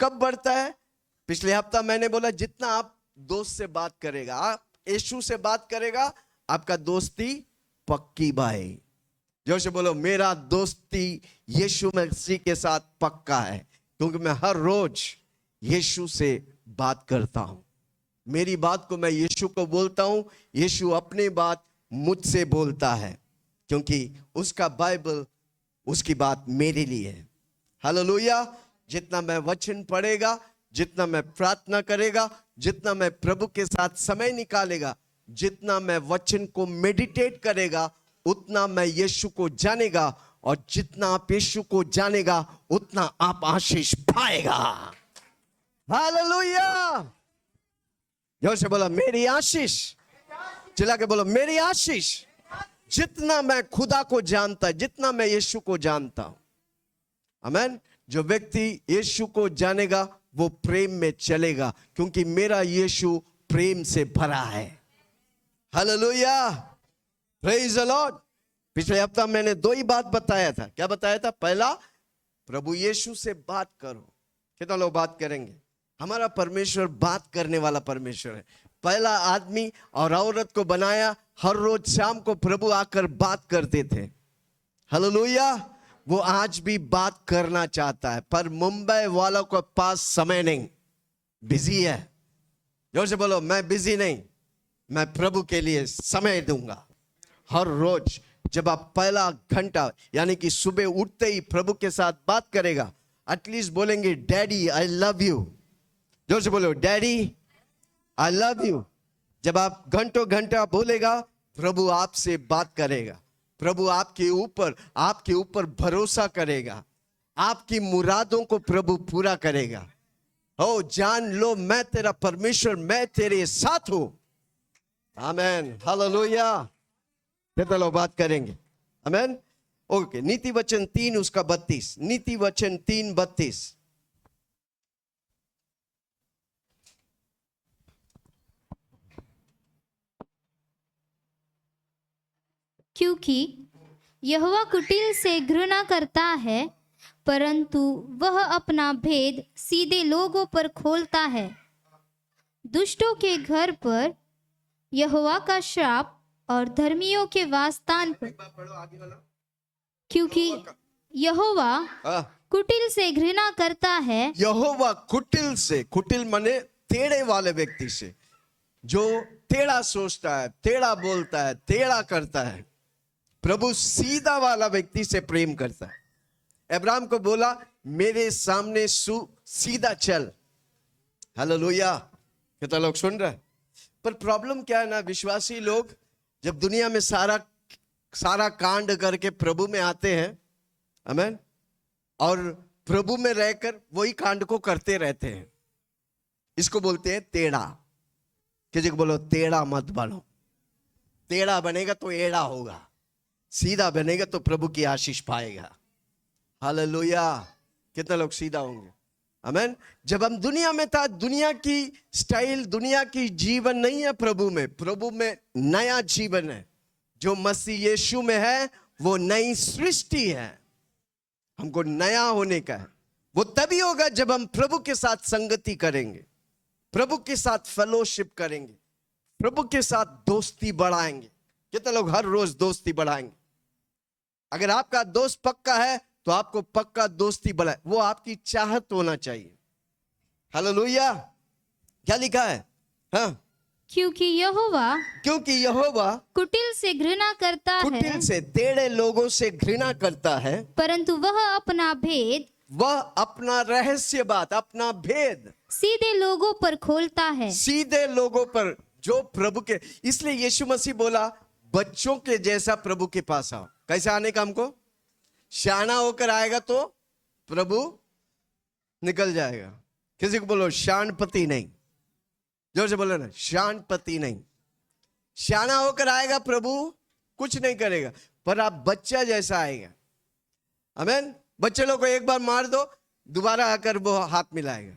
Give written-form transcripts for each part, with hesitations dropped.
कब बढ़ता है? पिछले हफ्ता मैंने बोला जितना आप दोस्त से बात करेगा, आप यीशु से बात करेगा, आपका दोस्ती पक्की भाई। जोर से बोलो, मेरा दोस्ती यीशु मसीह के साथ पक्का है, क्योंकि मैं हर रोज यीशु से बात करता हूं। मेरी बात को मैं यीशु को बोलता हूं, यीशु अपनी बात मुझसे बोलता है, क्योंकि उसका बाइबल, उसकी बात मेरे लिए है। हालेलुया। जितना मैं वचन पढ़ेगा, जितना मैं प्रार्थना करेगा, जितना मैं प्रभु के साथ समय निकालेगा, जितना मैं वचन को मेडिटेट करेगा, उतना मैं यीशु को जानेगा, और जितना आप यीशु को जानेगा उतना आप आशीष पाएगा। हालेलुया। जोर से बोलो, मेरी आशीष। चिल्ला के बोलो, मेरी आशीष। जितना मैं खुदा को जानता, जितना मैं यीशु को जानता हूं, आमीन। जो व्यक्ति यीशु को जानेगा वो प्रेम में चलेगा, क्योंकि मेरा यीशु प्रेम से भरा है। Hallelujah, praise the Lord. पिछले हफ्ता मैंने दो ही बात बताया था। क्या बताया था? पहला, प्रभु यीशु से बात करो। कितना लोग बात करेंगे? हमारा परमेश्वर बात करने वाला परमेश्वर है। पहला आदमी और औरत को बनाया, हर रोज शाम को प्रभु आकर बात करते थे। हालेलुया। वो आज भी बात करना चाहता है, पर मुंबई वालों के पास समय नहीं, बिजी है। जोर से बोलो, मैं बिजी नहीं, मैं प्रभु के लिए समय दूंगा। हर रोज जब आप पहला घंटा यानी कि सुबह उठते ही प्रभु के साथ बात करेगा, एटलीस्ट बोलेंगे, डैडी आई लव यू। जोर से बोलो, डैडी आई लव यू। जब आप घंटों घंटा बोलेगा, प्रभु आपसे बात करेगा। प्रभु आपके ऊपर भरोसा करेगा। आपकी मुरादों को प्रभु पूरा करेगा। ओ जान लो, मैं तेरा परमेश्वर, मैं तेरे साथ हूं। आमेन, हालेलुया। कितने लोग बात करेंगे? आमेन। ओके, नीति वचन 3 उसका 32। नीति वचन 3:32। क्योंकि यहोवा कुटिल से घृणा करता है, परंतु वह अपना भेद सीधे लोगों पर खोलता है। दुष्टों के घर पर यहोवा का श्राप और धर्मियों के वासस्थान पर। क्योंकि यहोवा कुटिल से घृणा करता है। यहोवा कुटिल से, कुटिल माने टेढ़े वाले व्यक्ति से, जो टेढ़ा सोचता है, टेढ़ा बोलता है, टेढ़ा करता है। प्रभु सीधा वाला व्यक्ति से प्रेम करता है। अब्राहम को बोला, मेरे सामने सीधा चल। हालेलुया। कितना लोग सुन रहे हैं? पर प्रॉब्लम क्या है ना, विश्वासी लोग जब दुनिया में सारा कांड करके प्रभु में आते हैं, आमीन, और प्रभु में रहकर वही कांड को करते रहते हैं। इसको बोलते हैं टेढ़ा। किसी को बोलो, टेढ़ा मत बनो। टेढ़ा बनेगा तो एड़ा होगा, सीधा बनेगा तो प्रभु की आशीष पाएगा। हालेलुया। कितने लोग सीधा होंगे? आमीन। जब हम दुनिया में था, दुनिया की स्टाइल, दुनिया की जीवन नहीं है प्रभु में। प्रभु में नया जीवन है। जो मसीह यीशु में है वो नई सृष्टि है। हमको नया होने का है। वो तभी होगा जब हम प्रभु के साथ संगति करेंगे, प्रभु के साथ फेलोशिप करेंगे, प्रभु के साथ दोस्ती बढ़ाएंगे। कितने लोग हर रोज दोस्ती बढ़ाएंगे? अगर आपका दोस्त पक्का है तो आपको पक्का दोस्ती बढ़ाए, वो आपकी चाहत होना चाहिए। हालेलुया। क्या लिखा है? हाँ, क्योंकि यहोवा कुटिल से घृणा करता है, कुटिल से, टेढ़े लोगों से घृणा करता है, परंतु वह अपना रहस्य बात, अपना भेद सीधे लोगों पर खोलता है। सीधे लोगों पर, जो प्रभु के। इसलिए यीशु मसीह बोला, बच्चों के जैसा प्रभु के पास आओ। कैसे आने का हमको? शाना होकर आएगा तो प्रभु निकल जाएगा। किसी को बोलो, शानपति नहीं। जोर से बोलो ना, शानपति नहीं। शाना होकर आएगा प्रभु, कुछ नहीं करेगा, पर आप बच्चा जैसा आएगा। आमीन। बच्चे लोग को एक बार मार दो, दोबारा आकर वो हाथ मिलाएगा,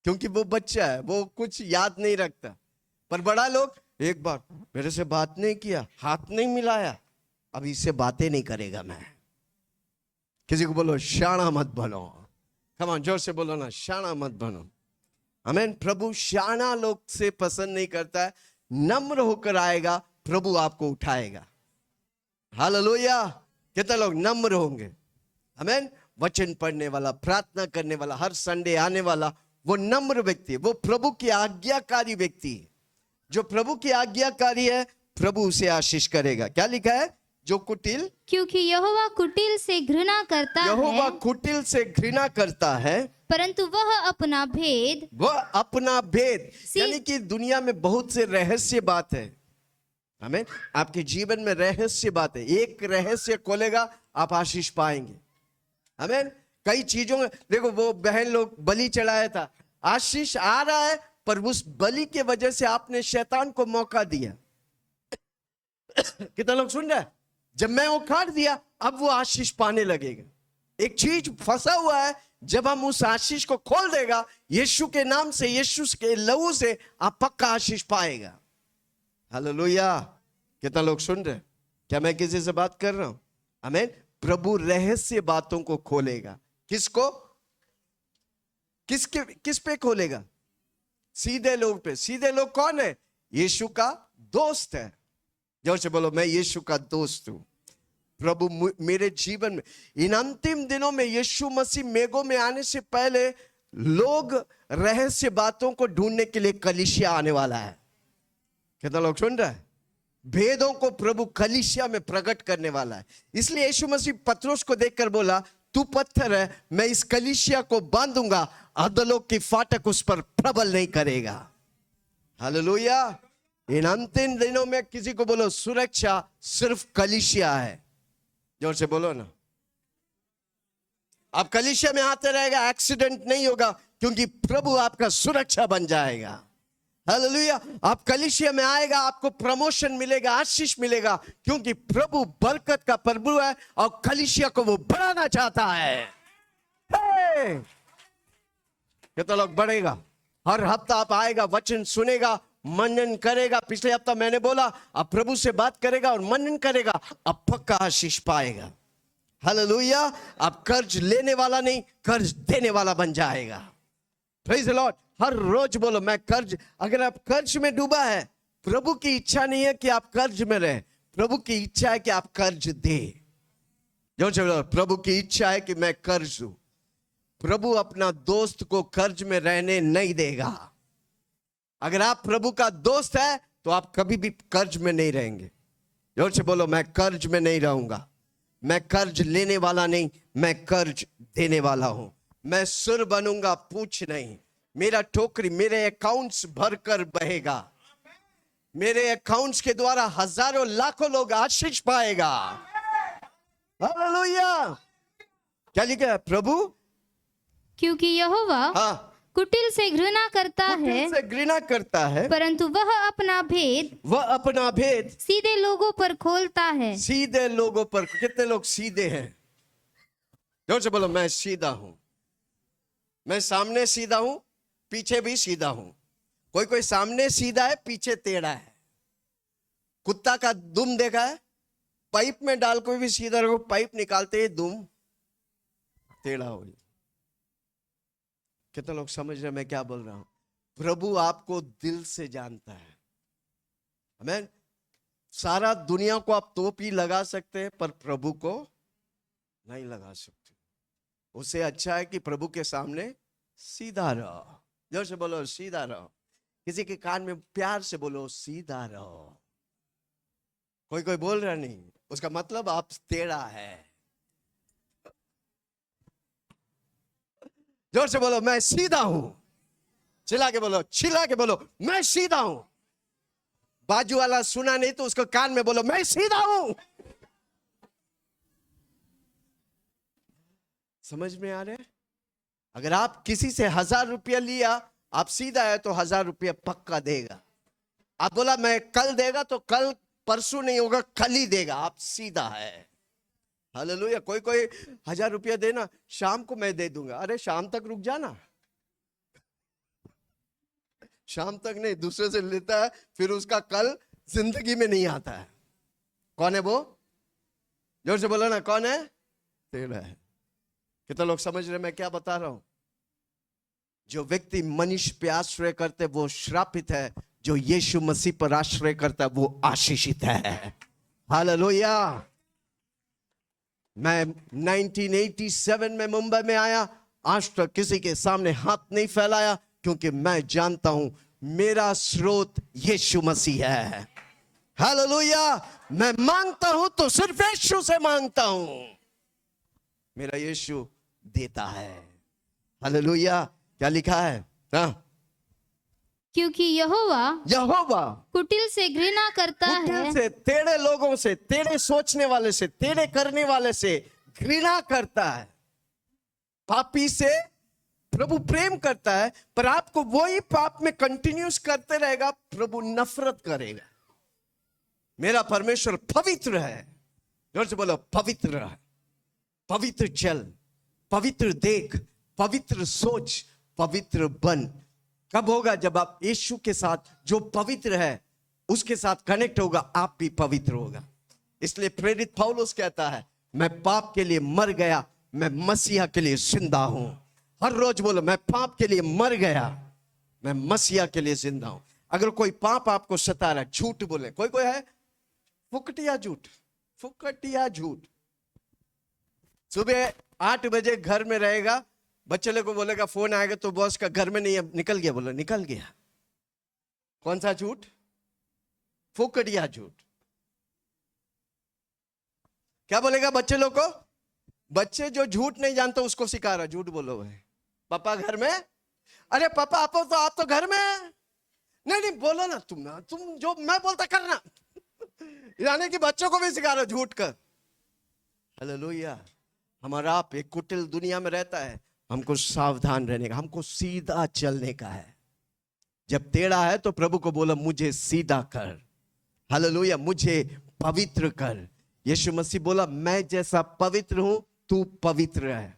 क्योंकि वो बच्चा है, वो कुछ याद नहीं रखता। पर बड़ा लोग, एक बार मेरे से बात नहीं किया, हाथ नहीं मिलाया, अब इससे बातें नहीं करेगा मैं। किसी को बोलो, शाना मत बनो। कम ऑन, जोर से बोलो ना, शाना मत बनो। आमीन। प्रभु शाना लोग से पसंद नहीं करता है, नम्र होकर आएगा, प्रभु आपको उठाएगा। हालेलुया। कितने लोग नम्र होंगे? आमीन। वचन पढ़ने वाला, प्रार्थना करने वाला, हर संडे आने वाला, वो नम्र व्यक्ति है, वो प्रभु की आज्ञाकारी व्यक्ति है। जो प्रभु की आज्ञाकारी है, प्रभु उसे आशीष करेगा। क्या लिखा है? जो कुटिल, क्योंकि यहोवा कुटिल से घृणा करता यहोवा है, कुटिल से घृणा करता है, परंतु वह अपना भेद वह अपना भेद, सी- यानी कि दुनिया में बहुत से रहस्य बात है। हमें आपके जीवन में रहस्य बात है, एक रहस्य खोलेगा आप आशीष पाएंगे। हमें कई चीजों में देखो, वो बहन लोग बलि चढ़ाया था, आशीष आ रहा है, पर उस बलि के वजह से आपने शैतान को मौका दिया। कितना लोग सुन रहे हैं? जब मैं वो काट दिया, अब वो आशीष पाने लगेगा। एक चीज फंसा हुआ है, जब हम उस आशीष को खोल देगा, यीशु के नाम से, यीशु के लहू से, आप पक्का आशीष पाएगा। हालेलुया। कितना लोग सुन रहे हैं? क्या मैं किसी से बात कर रहा हूं? आमीन। प्रभु रहस्य बातों को खोलेगा। किसको? किस पे खोलेगा? सीधे लोग पे। सीधे लोग कौन है? यीशु का दोस्त है। जोर से बोलो, मैं यीशु का दोस्त हूं। प्रभु मेरे जीवन में, इन अंतिम दिनों में यीशु मसीह मेघों में आने से पहले लोग रहस्य बातों को ढूंढने के लिए कलीसिया आने वाला है। कितना लोग सुन रहे हैं? भेदों को प्रभु कलीसिया में प्रकट करने वाला है। इसलिए यीशु मसीह पतरस को देखकर बोला, तू पत्थर है, मैं इस कलीसिया को बांधूंगा, अधोलोक की फाटक उस पर प्रबल नहीं करेगा। हालेलुया। इन अंतिम दिनों में किसी को बोलो, सुरक्षा सिर्फ कलीसिया है। जोर से बोलो ना। आप कलीसिया में आते रहेगा, एक्सीडेंट नहीं होगा, क्योंकि प्रभु आपका सुरक्षा बन जाएगा। हालेलुया। आप कलीसिया में आएगा, आपको प्रमोशन मिलेगा, आशीष मिलेगा, क्योंकि प्रभु बरकत का प्रभु है और कलीसिया को वो बढ़ाना चाहता है। कितना लोग बढ़ेगा? हर हफ्ता आप आएगा, वचन सुनेगा, मनन करेगा। पिछले हफ्ता मैंने बोला, अब प्रभु से बात करेगा और मनन करेगा, अब पक्का आशीष पाएगा। हालेलुया। अब कर्ज लेने वाला नहीं, कर्ज देने वाला बन जाएगा। Praise the Lord. हर रोज बोलो, मैं कर्ज, अगर आप कर्ज में डूबा है, प्रभु की इच्छा नहीं है कि आप कर्ज में रहे, प्रभु की इच्छा है कि आप कर्ज दे। जो बोलो, प्रभु की इच्छा है कि मैं कर्ज दूं। प्रभु अपना दोस्त को कर्ज में रहने नहीं देगा। अगर आप प्रभु का दोस्त है, तो आप कभी भी कर्ज में नहीं रहेंगे। जोर से बोलो, मैं कर्ज में नहीं रहूंगा। मैं कर्ज लेने वाला नहीं, मैं कर्ज देने वाला हूं। मैं सुर बनूंगा, पूछ नहीं। मेरा टोकरी, मेरे अकाउंट्स भरकर बहेगा। मेरे अकाउंट्स के द्वारा हजारों लाखों लोग आशीष पाएगा। हालेलुया। क्या लिखा है? प्रभु, क्योंकि यहोवा हाँ, कुटिल से घृणा करता है, कुटिल से घृणा करता है, परंतु वह अपना भेद वह अपना भेद सीधे लोगों पर खोलता है। सीधे लोगों पर। कितने लोग सीधे हैं? जोर से बोलो, मैं सीधा हूं। मैं सामने सीधा हूं, पीछे भी सीधा हूं। कोई सामने सीधा है, पीछे टेढ़ा है। कुत्ता का दुम देखा है? पाइप में डाल कोई भी सीधा रखो, पाइप निकालते ही दुम टेढ़ा हो जाए। कितने लोग समझ रहे मैं क्या बोल रहा हूं? प्रभु आपको दिल से जानता है। आमीन। सारा दुनिया को आप टोपी लगा सकते हैं, पर प्रभु को नहीं लगा सकते। उससे अच्छा है कि प्रभु के सामने सीधा रहो। जोर से बोलो, सीधा रहो। किसी के कान में प्यार से बोलो, सीधा रहो। कोई बोल रहा नहीं, उसका मतलब आप टेढ़ा है। जोर से बोलो, मैं सीधा हूं। चिल्ला के बोलो, चिल्ला के बोलो, मैं सीधा हूं। बाजू वाला सुना नहीं तो उसको कान में बोलो, मैं सीधा हूं। समझ में आ रहा है? अगर आप किसी से 1000 रुपया लिया, आप सीधा है तो 1000 रुपया पक्का देगा। आप बोला मैं कल देगा, तो कल परसों नहीं होगा, कल ही देगा। आप सीधा है। हालेलुया। कोई 1000 रुपया देना, शाम को मैं दे दूंगा। अरे शाम तक रुक जाना। शाम तक नहीं, दूसरे से लेता है, फिर उसका कल जिंदगी में नहीं आता है। कौन है वो? जोर से बोलो ना, कौन है? टेढ़ा है। कितने लोग समझ रहे मैं क्या बता रहा हूं? जो व्यक्ति मनुष्य पे आश्रय करते वो श्रापित है, जो यीशु मसीह पर आश्रय करता है वो आशीषित है। हालेलुया। मैं 1987 में मुंबई में आया, आज तक किसी के सामने हाथ नहीं फैलाया, क्योंकि मैं जानता हूं मेरा स्रोत यीशु मसीह है। हालेलुया। मैं मांगता हूं तो सिर्फ यीशु से मांगता हूं, मेरा यीशु देता है। हालेलुया। क्या लिखा है? हाँ? क्योंकि यहोवा यहोवा कुटिल से घृणा करता कुटिल है, से, टेढ़े लोगों से, टेढ़े सोचने वाले से, टेढ़े करने वाले से घृणा करता है। पापी से प्रभु प्रेम करता है, पर आपको वही पाप में कंटिन्यूस करते रहेगा, प्रभु नफरत करेगा। मेरा परमेश्वर पवित्र है। जोर से बोलो, पवित्र है। पवित्र चल, पवित्र देख, पवित्र सोच, पवित्र बन। कब होगा? जब आप यीशु के साथ, जो पवित्र है, उसके साथ कनेक्ट होगा, आप भी पवित्र होगा। इसलिए प्रेरित पौलुस कहता है, मैं पाप के लिए मर गया, मैं मसीहा के लिए जिंदा हूं। हर रोज बोलो, मैं पाप के लिए मर गया, मैं मसीहा के लिए जिंदा हूं। अगर कोई पाप आपको सता रहा है, झूठ बोले, कोई कोई है फुकटिया झूठ, फुकटिया झूठ। सुबह 8 बजे घर में रहेगा, बच्चे लोग को बोलेगा फोन आएगा तो बॉस का घर में नहीं है, निकल गया, बोलो निकल गया। कौन सा झूठ? फुकटिया झूठ। क्या बोलेगा बच्चे लोग को? बच्चे जो झूठ नहीं जानते उसको सिखा रहा, झूठ बोलो भाई। पापा घर में? अरे पापा आप तो घर में? नहीं नहीं बोलो ना, तुम जो मैं बोलता करना। यानी कि बच्चों को भी सिखा रहा झूठ कर। हालेलुया। हमारा आप एक कुटिल दुनिया में रहता है, हमको सावधान रहने का, हमको सीधा चलने का है। जब टेढ़ा है तो प्रभु को बोलो, मुझे सीधा कर। हालेलुया। मुझे पवित्र कर। यीशु मसीह बोला, मैं जैसा पवित्र हूं तू पवित्र है।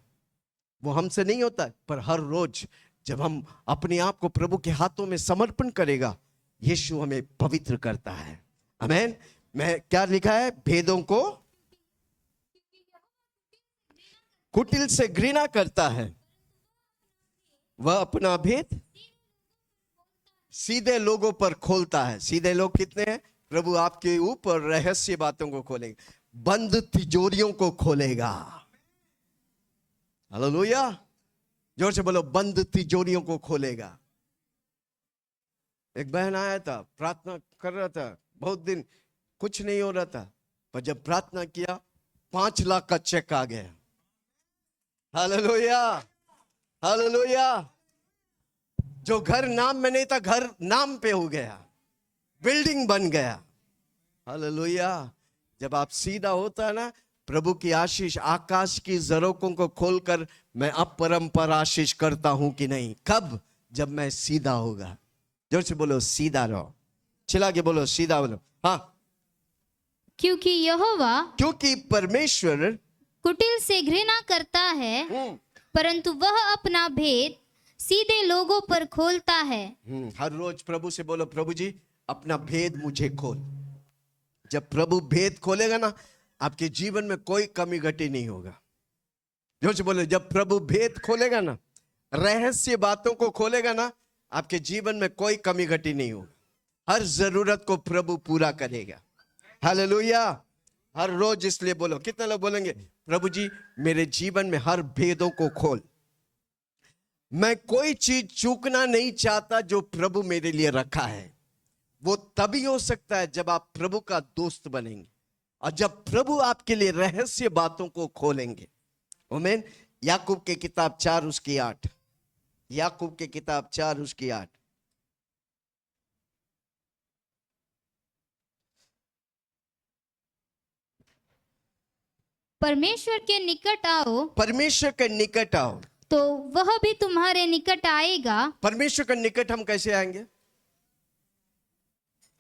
वो हमसे नहीं होता, पर हर रोज जब हम अपने आप को प्रभु के हाथों में समर्पण करेगा, यीशु हमें पवित्र करता है। आमीन। मैं क्या लिखा है? भेदों को कुटिल से घृणा करता है, वह अपना भेद सीधे लोगों पर खोलता है। सीधे लोग कितने हैं? प्रभु आपके ऊपर रहस्य बातों को खोलेगा, बंद तिजोरियों को खोलेगा। हालेलुया। जोर से बोलो, बंद तिजोरियों को खोलेगा। एक बहन आया था, प्रार्थना कर रहा था, बहुत दिन कुछ नहीं हो रहा था, पर जब प्रार्थना किया 5 लाख का चेक आ गया। हालेलुया। हालेलुया। जो घर नाम में नहीं था, घर नाम पे हो गया, बिल्डिंग बन गया। हालेलुया। जब आप सीधा होता है ना, प्रभु की आशीष आकाश की जरों को खोलकर मैं अपरंपर आशीष करता हूं कि नहीं? कब? जब मैं सीधा होगा। जोर से बोलो, सीधा रहो। चिल्ला के बोलो, सीधा बोलो। हाँ। क्योंकि यहोवा क्योंकि परमेश्वर कुटिल से घृणा करता है, परंतु वह अपना भेद सीधे लोगों पर खोलता है। हर रोज प्रभु से बोलो, प्रभु जी अपना भेद मुझे खोल। जब प्रभु भेद खोलेगा ना, आपके जीवन में कोई कमी घटी नहीं होगा। जोर से बोलो, जब प्रभु भेद खोलेगा ना, रहस्य बातों को खोलेगा ना, आपके जीवन में कोई कमी घटी नहीं होगा। हर जरूरत को प्रभु पूरा करेगा। हालेलुया। हर रोज इसलिए बोलो। कितने लोग बोलेंगे, प्रभु जी मेरे जीवन में हर भेदों को खोल। मैं कोई चीज चूकना नहीं चाहता जो प्रभु मेरे लिए रखा है। वो तभी हो सकता है जब आप प्रभु का दोस्त बनेंगे और जब प्रभु आपके लिए रहस्य बातों को खोलेंगे। आमीन। याकूब के किताब 4 उसकी 8। याकूब के किताब 4 उसकी 8। परमेश्वर के निकट आओ, परमेश्वर के निकट आओ तो वह भी तुम्हारे निकट आएगा। परमेश्वर के निकट हम कैसे आएंगे?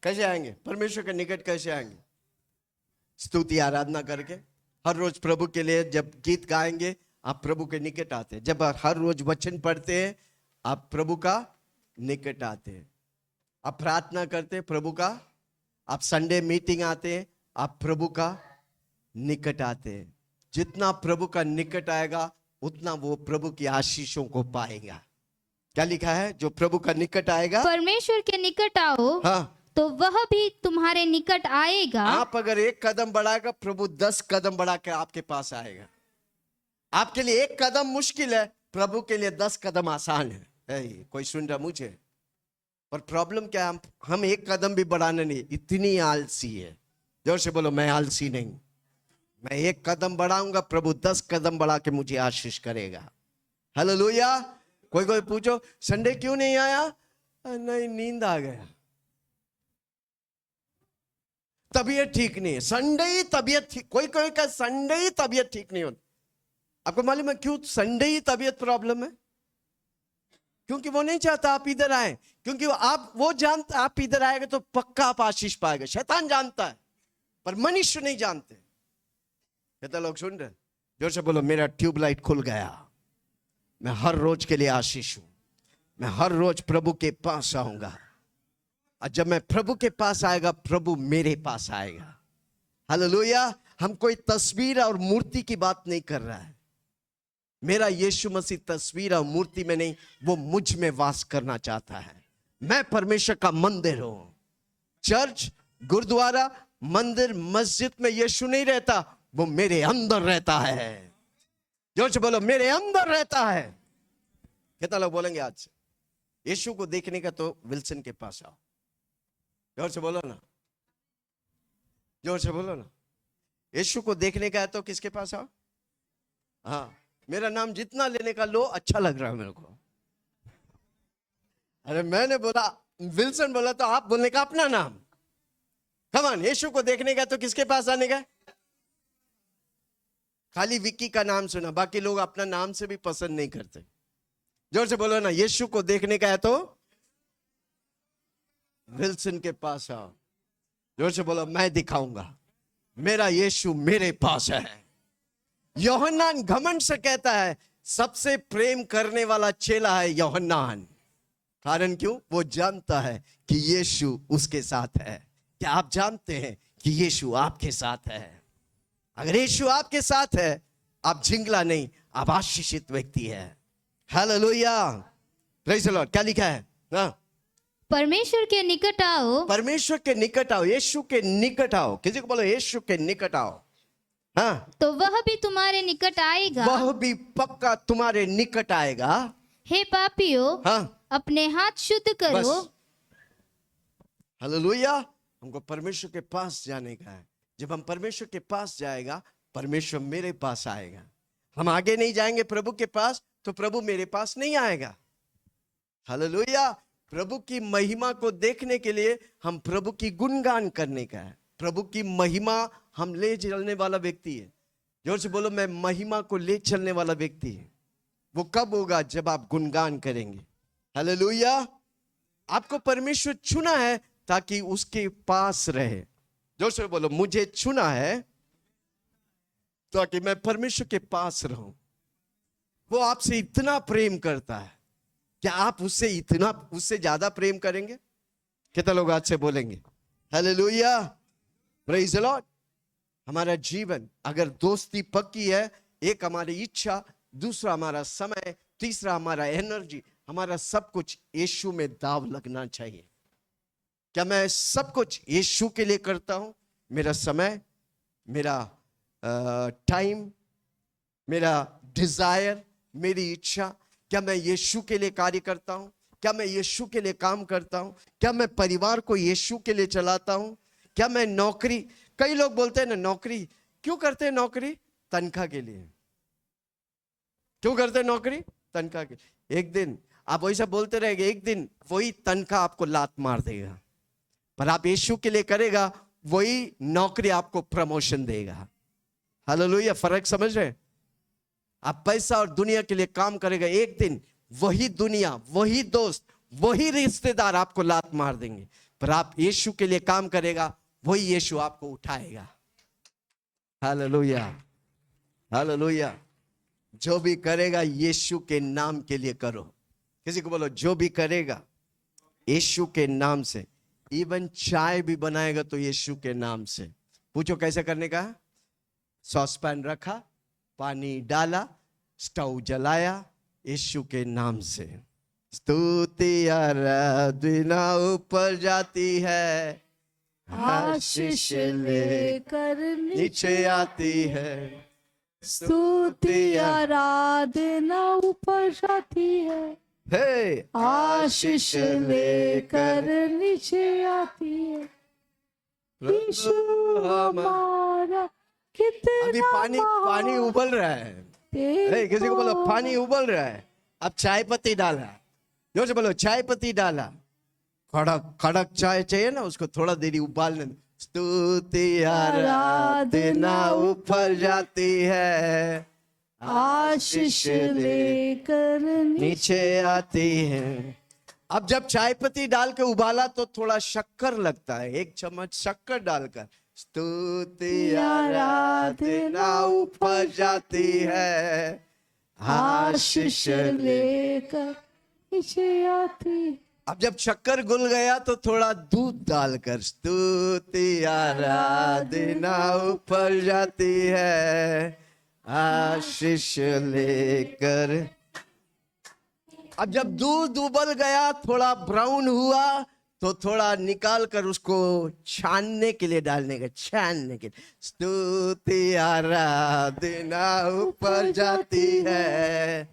कैसे आएंगे? परमेश्वर के निकट कैसे आएंगे? स्तुति आराधना करके। हर रोज प्रभु के लिए जब गीत गाएंगे, आप प्रभु के निकट आते हैं। जब हर रोज वचन पढ़ते हैं, आप प्रभु का निकट आते हैं। आप प्रार्थना करते हैं, प्रभु का। आप संडे मीटिंग आते हैं, आप प्रभु का निकट आते हैं। जितना प्रभु का निकट आएगा, उतना वो प्रभु की आशीषों को पाएगा। क्या लिखा है? जो प्रभु का निकट आएगा, परमेश्वर के निकट आओ हाँ, तो वह भी तुम्हारे निकट आएगा। आप अगर एक कदम बढ़ाएगा, प्रभु 10 कदम बढ़ा के आपके पास आएगा। आपके लिए एक कदम मुश्किल है, प्रभु के लिए 10 कदम आसान है। कोई सुन रहा मुझे? पर प्रॉब्लम क्या है? हम एक कदम भी बढ़ाने नहीं, इतनी आलसी है। जोर से बोलो, मैं आलसी नहीं। मैं एक कदम बढ़ाऊंगा, प्रभु 10 कदम बढ़ा के मुझे आशीष करेगा। हालेलुया। कोई कोई पूछो, संडे क्यों नहीं आया? नहीं, नींद आ गया, तबीयत ठीक नहीं है। संडे ही तबीयत ठीक, कोई कोई का संडे ही तबीयत ठीक नहीं होती। आपको मालूम है क्यों संडे ही तबीयत प्रॉब्लम है? क्योंकि वो नहीं चाहता आप इधर आए। क्योंकि वो जानता आप इधर आएगा तो पक्का आप आशीष पाएगा। शैतान जानता है, पर मनुष्य नहीं जानते। कितने लोग सुन रहे? जोर से बोलो, मेरा ट्यूबलाइट खुल गया। मैं हर रोज के लिए आशीष हूं। मैं हर रोज प्रभु के पास आऊंगा, और जब मैं प्रभु के पास आएगा, प्रभु मेरे पास आएगा। हालेलुया। हम कोई तस्वीर और मूर्ति की बात नहीं कर रहा है। मेरा यीशु मसीह तस्वीर और मूर्ति में नहीं, वो मुझ में वास करना चाहता है। मैं परमेश्वर का मंदिर हूं। चर्च, गुरुद्वारा, मंदिर, मस्जिद में यीशु नहीं रहता, वो मेरे अंदर रहता है। जोर से बोलो, मेरे अंदर रहता है। कितना लोग बोलेंगे आज से यीशु को देखने का तो विल्सन के पास आओ? जोर से बोलो ना, जोर से बोलो ना। यीशु को देखने का है तो किसके पास आओ? हाँ, मेरा नाम जितना लेने का लो, अच्छा लग रहा है मेरे को। अरे मैंने बोला, विल्सन बोला तो आप बोलने का अपना नाम। कमान, यीशु को देखने का तो किसके पास आने का? खाली विक्की का नाम सुना, बाकी लोग अपना नाम से भी पसंद नहीं करते। जोर से बोलो ना, यीशु को देखने का है तो विल्सन के पास आओ। जोर से बोलो, मैं दिखाऊंगा, मेरा यीशु मेरे पास है। यूहन्नान घमंड से कहता है, सबसे प्रेम करने वाला चेला है यूहन्नान। कारण क्यों? वो जानता है कि यीशु उसके साथ है। क्या आप जानते हैं कि यीशु आपके साथ है? अगर यीशु आपके साथ है, आप झिंगला नहीं, आप आशीषित व्यक्ति है। Hallelujah, praise the Lord. क्या लिखा है ना? परमेश्वर के निकट आओ, परमेश्वर के निकट आओ, यीशु के निकट आओ। किसी को बोलो, यीशु के निकट आओ। हाँ, तो वह भी तुम्हारे निकट आएगा। वह भी पक्का तुम्हारे निकट आएगा। हे पापियों, हाँ, अपने हाथ शुद्ध करो। बस। हालेलुया। हमको परमेश्वर के पास जाने का है। जब हम परमेश्वर के पास जाएगा, परमेश्वर मेरे पास आएगा। हम आगे नहीं जाएंगे प्रभु के पास तो प्रभु मेरे पास नहीं आएगा। हालेलुया। प्रभु की महिमा को देखने के लिए हम प्रभु की गुणगान करने का है। प्रभु की महिमा हम ले चलने वाला व्यक्ति है। जोर से बोलो, मैं महिमा को ले चलने वाला व्यक्ति है। वो कब होगा? जब आप गुणगान करेंगे। हालेलुया। आपको परमेश्वर चुना है ताकि उसके पास रहे। जोर से बोलो, मुझे चुना है ताकि मैं परमेश्वर के पास रहूं। वो आपसे इतना प्रेम करता है, क्या आप उससे ज्यादा प्रेम करेंगे? कितना लोग आज से बोलेंगे हालेलुया, प्रेज़ द लॉर्ड। हमारा जीवन अगर दोस्ती पक्की है, एक हमारी इच्छा, दूसरा हमारा समय, तीसरा हमारा एनर्जी, हमारा सब कुछ यीशु में दाव लगना चाहिए। क्या मैं सब कुछ यीशु के लिए करता हूं? मेरा समय, मेरा टाइम, मेरा डिजायर, मेरी इच्छा, क्या मैं यीशु के लिए कार्य करता हूं? क्या मैं यीशु के लिए काम करता हूं? क्या मैं परिवार को यीशु के लिए चलाता हूं? क्या मैं नौकरी, कई लोग बोलते हैं ना, नौकरी क्यों करते हैं? नौकरी तनख्वाह के लिए। क्यों करते हैं नौकरी? तनख्वाह के लिए। एक दिन आप वैसा बोलते रहेंगे, एक दिन वही तनख्वाह आपको लात मार देगा। पर आप यीशु के लिए करेगा, वही नौकरी आपको प्रमोशन देगा। हालेलुया, फर्क समझ रहे? आप पैसा और दुनिया के लिए काम करेगा, एक दिन वही दुनिया, वही दोस्त, वही रिश्तेदार आपको लात मार देंगे। पर आप यीशु के लिए काम करेगा, वही यीशु आपको उठाएगा। Hallelujah, hallelujah. जो भी करेगा यीशु के नाम के लिए करो। किसी को बोलो, जो भी करेगा यीशु के नाम से। इवन चाय भी बनाएगा तो यीशु के नाम से। पूछो कैसे करने का? सॉस पैन रखा, पानी डाला, स्टोव जलाया यीशु के नाम से। स्तुति आराधना ऊपर जाती है, आशीष लेकर नीचे आती है। स्तुति आराधना ऊपर जाती है, हे आशीष लेकर नीचे आती है। यीशु हमारा कितना अभी पानी पानी उबल रहा है। हे, किसी को बोलो पानी उबल रहा है। अब चाय पत्ती डाला, जोर से बोलो चाय पत्ती डाला। कड़क कड़क चाय चाहिए ना, उसको थोड़ा देरी उबालने दो। स्तुति आराधना ऊपर जाती है, आशीष लेकर नीचे आती है। अब जब चाय पत्ती डाल के उबाला तो थोड़ा शक्कर लगता है, 1 चम्मच शक्कर डालकर स्तुति आराधना ऊपर जाती है, आशीष लेकर नीचे आती है। अब जब शक्कर घुल गया तो थोड़ा दूध डालकर स्तुति आराधना ऊपर जाती है, आशीष लेकर। अब जब दूध उबल गया, थोड़ा ब्राउन हुआ तो थोड़ा निकाल कर उसको छानने के लिए डालने का, छानने के लिए स्तुति आराधना ऊपर जाती है,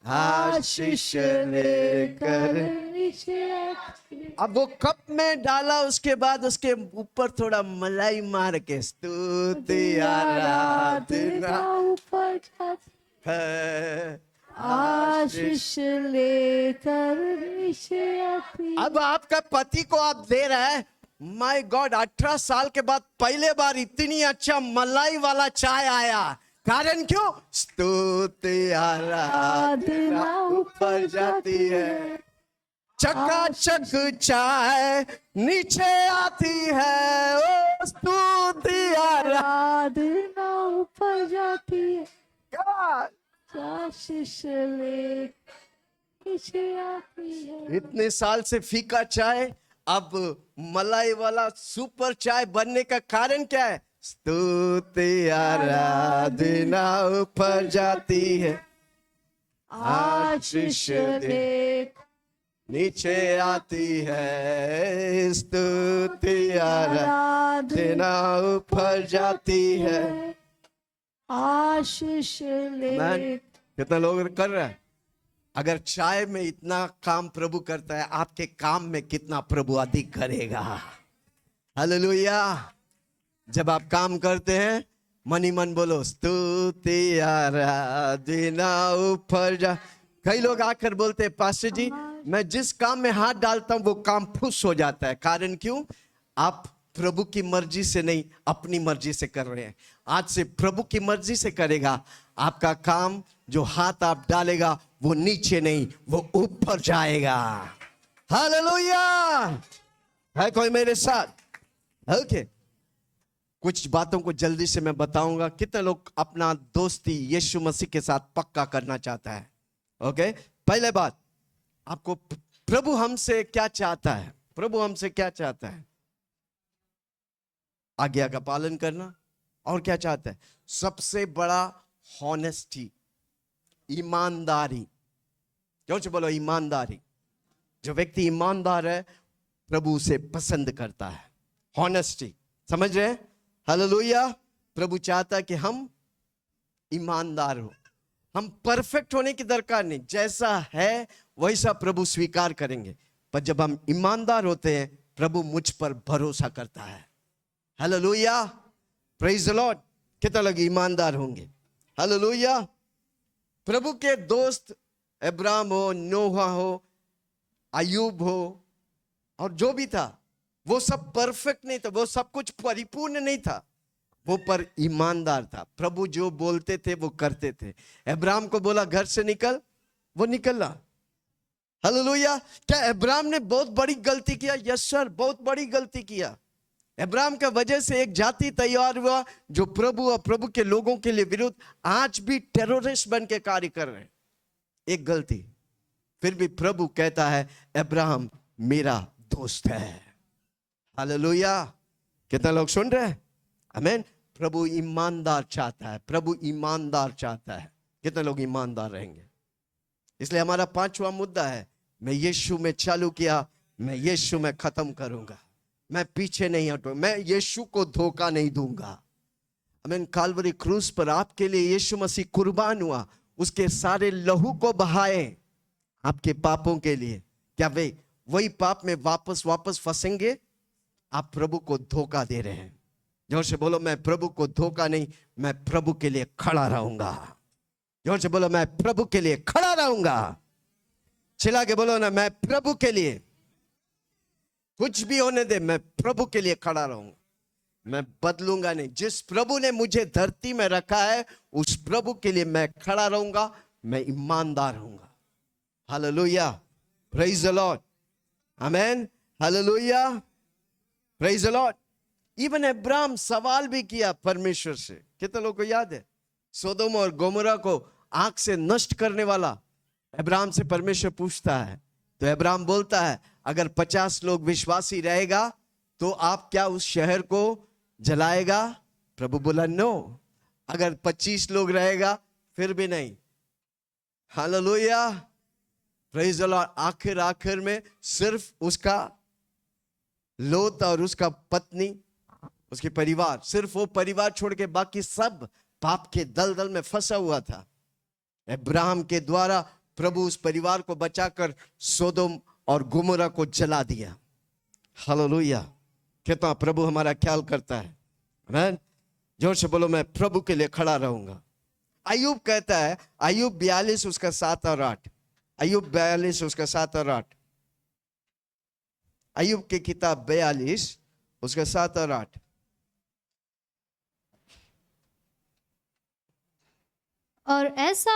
आशीष लेकर। नीचे आती है। अब वो कप में डाला, उसके बाद उसके ऊपर थोड़ा मलाई मार के स्तुति आराधना ऊपर जाती है, आशीष लेकर नीचे आती है। अब आपका पति को आप दे रहा है, माय गॉड 18 साल के बाद पहले बार इतनी अच्छा मलाई वाला चाय आया। कारण क्यों? स्तुति आराधना ऊपर जाती है, चकाचक चाय नीचे आती है, ओ स्तुति आराधना ऊपर जाती है, आराधना। आशीष लेकर नीचे आती है। इतने साल से फीका चाय अब मलाई वाला सुपर चाय बनने का कारण क्या है? स्तुति आराधना ऊपर जाती है, आशीष लेकर नीचे आती है, स्तुति आराधना ऊपर जाती है। आशीष मैन, लेकर कितना लोग कर रहा है? अगर चाय में इतना काम प्रभु करता है, आपके काम में कितना प्रभु अधिक करेगा। हालेलुया। जब आप काम करते हैं, मन ही मन बोलो स्तुति आराधना ऊपर जा। कई लोग आकर बोलते हैं, पास्टर जी मैं जिस काम में हाथ डालता हूं वो काम फुस हो जाता है। कारण क्यों? आप प्रभु की मर्जी से नहीं, अपनी मर्जी से कर रहे हैं। आज से प्रभु की मर्जी से करेगा, आपका काम जो हाथ आप डालेगा वो नीचे नहीं, वो ऊपर जाएगा। हालेलुया। है कोई मेरे साथ? ओके, कुछ बातों को जल्दी से मैं बताऊंगा। कितने लोग अपना दोस्ती यीशु मसीह के साथ पक्का करना चाहता है? ओके, पहले बात, आपको प्रभु हमसे क्या चाहता है? प्रभु हमसे क्या चाहता है? आज्ञा का पालन करना। और क्या चाहता है? सबसे बड़ा हॉनेस्टी, ईमानदारी। जोर से बोलो ईमानदारी। जो व्यक्ति ईमानदार है प्रभु उसे पसंद करता है। हॉनेस्टी, समझ रहे हैं? हालेलुया। प्रभु चाहता है कि हम ईमानदार हो। हम परफेक्ट होने की दरकार नहीं, जैसा है वैसा प्रभु स्वीकार करेंगे। पर जब हम ईमानदार होते हैं, प्रभु मुझ पर भरोसा करता है। Hallelujah, praise the Lord. कितना लोग ईमानदार होंगे? हालेलुया। प्रभु के दोस्त अब्राहम हो, नोहा हो, अय्यूब हो, और जो भी था, वो सब परफेक्ट नहीं था, वो सब कुछ परिपूर्ण नहीं था, वो पर ईमानदार था। प्रभु जो बोलते थे वो करते थे। अब्राहम को बोला घर से निकल, वो निकला। हालेलुया। क्या अब्राहम ने बहुत बड़ी गलती किया? यस सर, बहुत बड़ी गलती किया। अब्राहम का वजह से एक जाति तैयार हुआ जो प्रभु और प्रभु के लोगों के लिए विरुद्ध आज भी टेररिस्ट बन के कार्य कर रहे हैं। एक गलती, फिर भी प्रभु कहता है अब्राहम मेरा दोस्त है। हालेलुया। कितना लोग सुन रहे हैं? आमीन। प्रभु ईमानदार चाहता है, प्रभु ईमानदार चाहता है। कितने लोग ईमानदार रहेंगे? इसलिए हमारा 5वां मुद्दा है, मैं यीशु में चालू किया, मैं यीशु में खत्म करूंगा, मैं पीछे नहीं हटूंगा, मैं यीशु को धोखा नहीं दूंगा। आमीन। काल्वरी क्रूस पर आपके लिए यीशु मसीह कुर्बान हुआ, उसके सारे लहू को बहाए आपके पापों के लिए। क्या वे वही पाप में वापस फंसेंगे? आप प्रभु को धोखा दे रहे हैं। जोर से बोलो, मैं प्रभु को धोखा नहीं, मैं प्रभु के लिए खड़ा रहूंगा। जोर से बोलो, मैं प्रभु के लिए खड़ा रहूंगा। चिल्ला के बोलो ना, मैं प्रभु के लिए, कुछ भी होने दे, मैं प्रभु के लिए खड़ा रहूंगा, मैं बदलूंगा नहीं। जिस प्रभु ने मुझे धरती में रखा है उस प्रभु के लिए मैं खड़ा रहूंगा, मैं ईमानदार रहूंगा। Hallelujah, praise the Lord, amen, hallelujah, praise the Lord. Even Abraham सवाल भी किया परमेश्वर से, कितने लोगों को याद है? सोदोम और गोमोरा को आग से नष्ट करने वाला अब्राहम से परमेश्वर पूछता है, तो अब्राहम बोलता है, अगर 50 लोग विश्वासी रहेगा तो आप क्या उस शहर को जलाएगा? प्रभु बोला नो। अगर 25 लोग रहेगा फिर भी नहीं। Hallelujah, praise the Lord. आखिर में सिर्फ उसका लोत और उसका पत्नी, उसके परिवार, सिर्फ वो परिवार छोड़ के बाकी सब पाप के दलदल में फंसा हुआ था। अब्राहम के द्वारा प्रभु उस परिवार को बचाकर सोदोम और गोमोरा को जला दिया। हालेलुया, कितना प्रभु हमारा ख्याल करता है। आमीन। जोर से बोलो, मैं प्रभु के लिए खड़ा रहूंगा। अय्यूब कहता है, अय्यूब 42 उसका 7 और 8, अय्यूब 42 उसका 7 और 8, अय्यूब की किताब 42 उसका 7 और 8। और ऐसा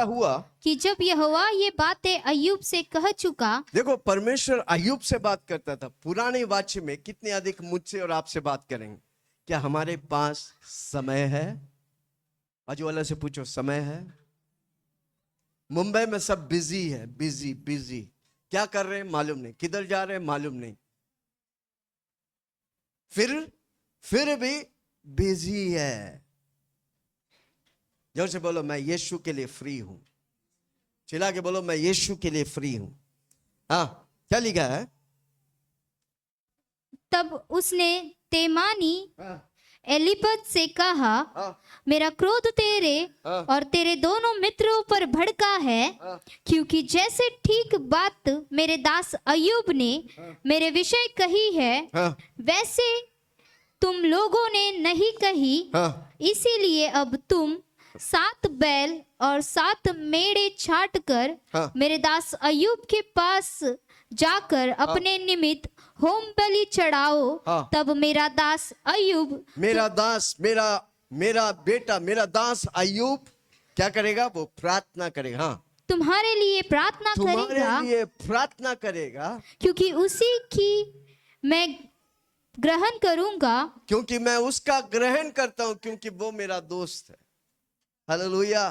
हुआ कि जब यहोवा ये बातें अय्यूब से कह चुका। देखो, परमेश्वर अय्यूब से बात करता था। पुराने वाचे में कितने अधिक मुझसे और आपसे बात करेंगे। क्या हमारे पास समय है? बाजू वाला से पूछो, समय है? मुंबई में सब बिजी है, बिजी। क्या कर रहे हैं मालूम नहीं, किधर जा रहे हैं मालूम नहीं, फिर भी बिजी है। जोर से बोलो, मैं यीशु के लिए फ्री हूं। चिल्ला के बोलो, मैं यीशु के लिए फ्री हूं। हाँ, क्या लिखा है? तब उसने तेमानी एलीपज से कहा, हाँ, मेरा क्रोध तेरे हाँ, और तेरे दोनों मित्रों पर भड़का है, हाँ, क्योंकि जैसे ठीक बात मेरे दास अय्यूब ने मेरे विषय कही है, हाँ, वैसे तुम लोगों ने नहीं कही। हाँ, इसीलिए अब तुम 7 बैल और 7 मेढ़े छाट कर हाँ, मेरे दास अय्यूब के पास जाकर अपने निमित्त होम बलि चढ़ाओ। हाँ। तब मेरा दास अय्यूब, मेरा दास, मेरा बेटा, मेरा दास अय्यूब क्या करेगा? वो प्रार्थना करेगा। हाँ, तुम्हारे लिए प्रार्थना तुम्हारे करेगा, लिए प्रार्थना करेगा, क्योंकि उसी की मैं ग्रहण करूंगा। क्योंकि मैं उसका ग्रहण करता हूं, क्योंकि वो मेरा दोस्त है। हालेलुया।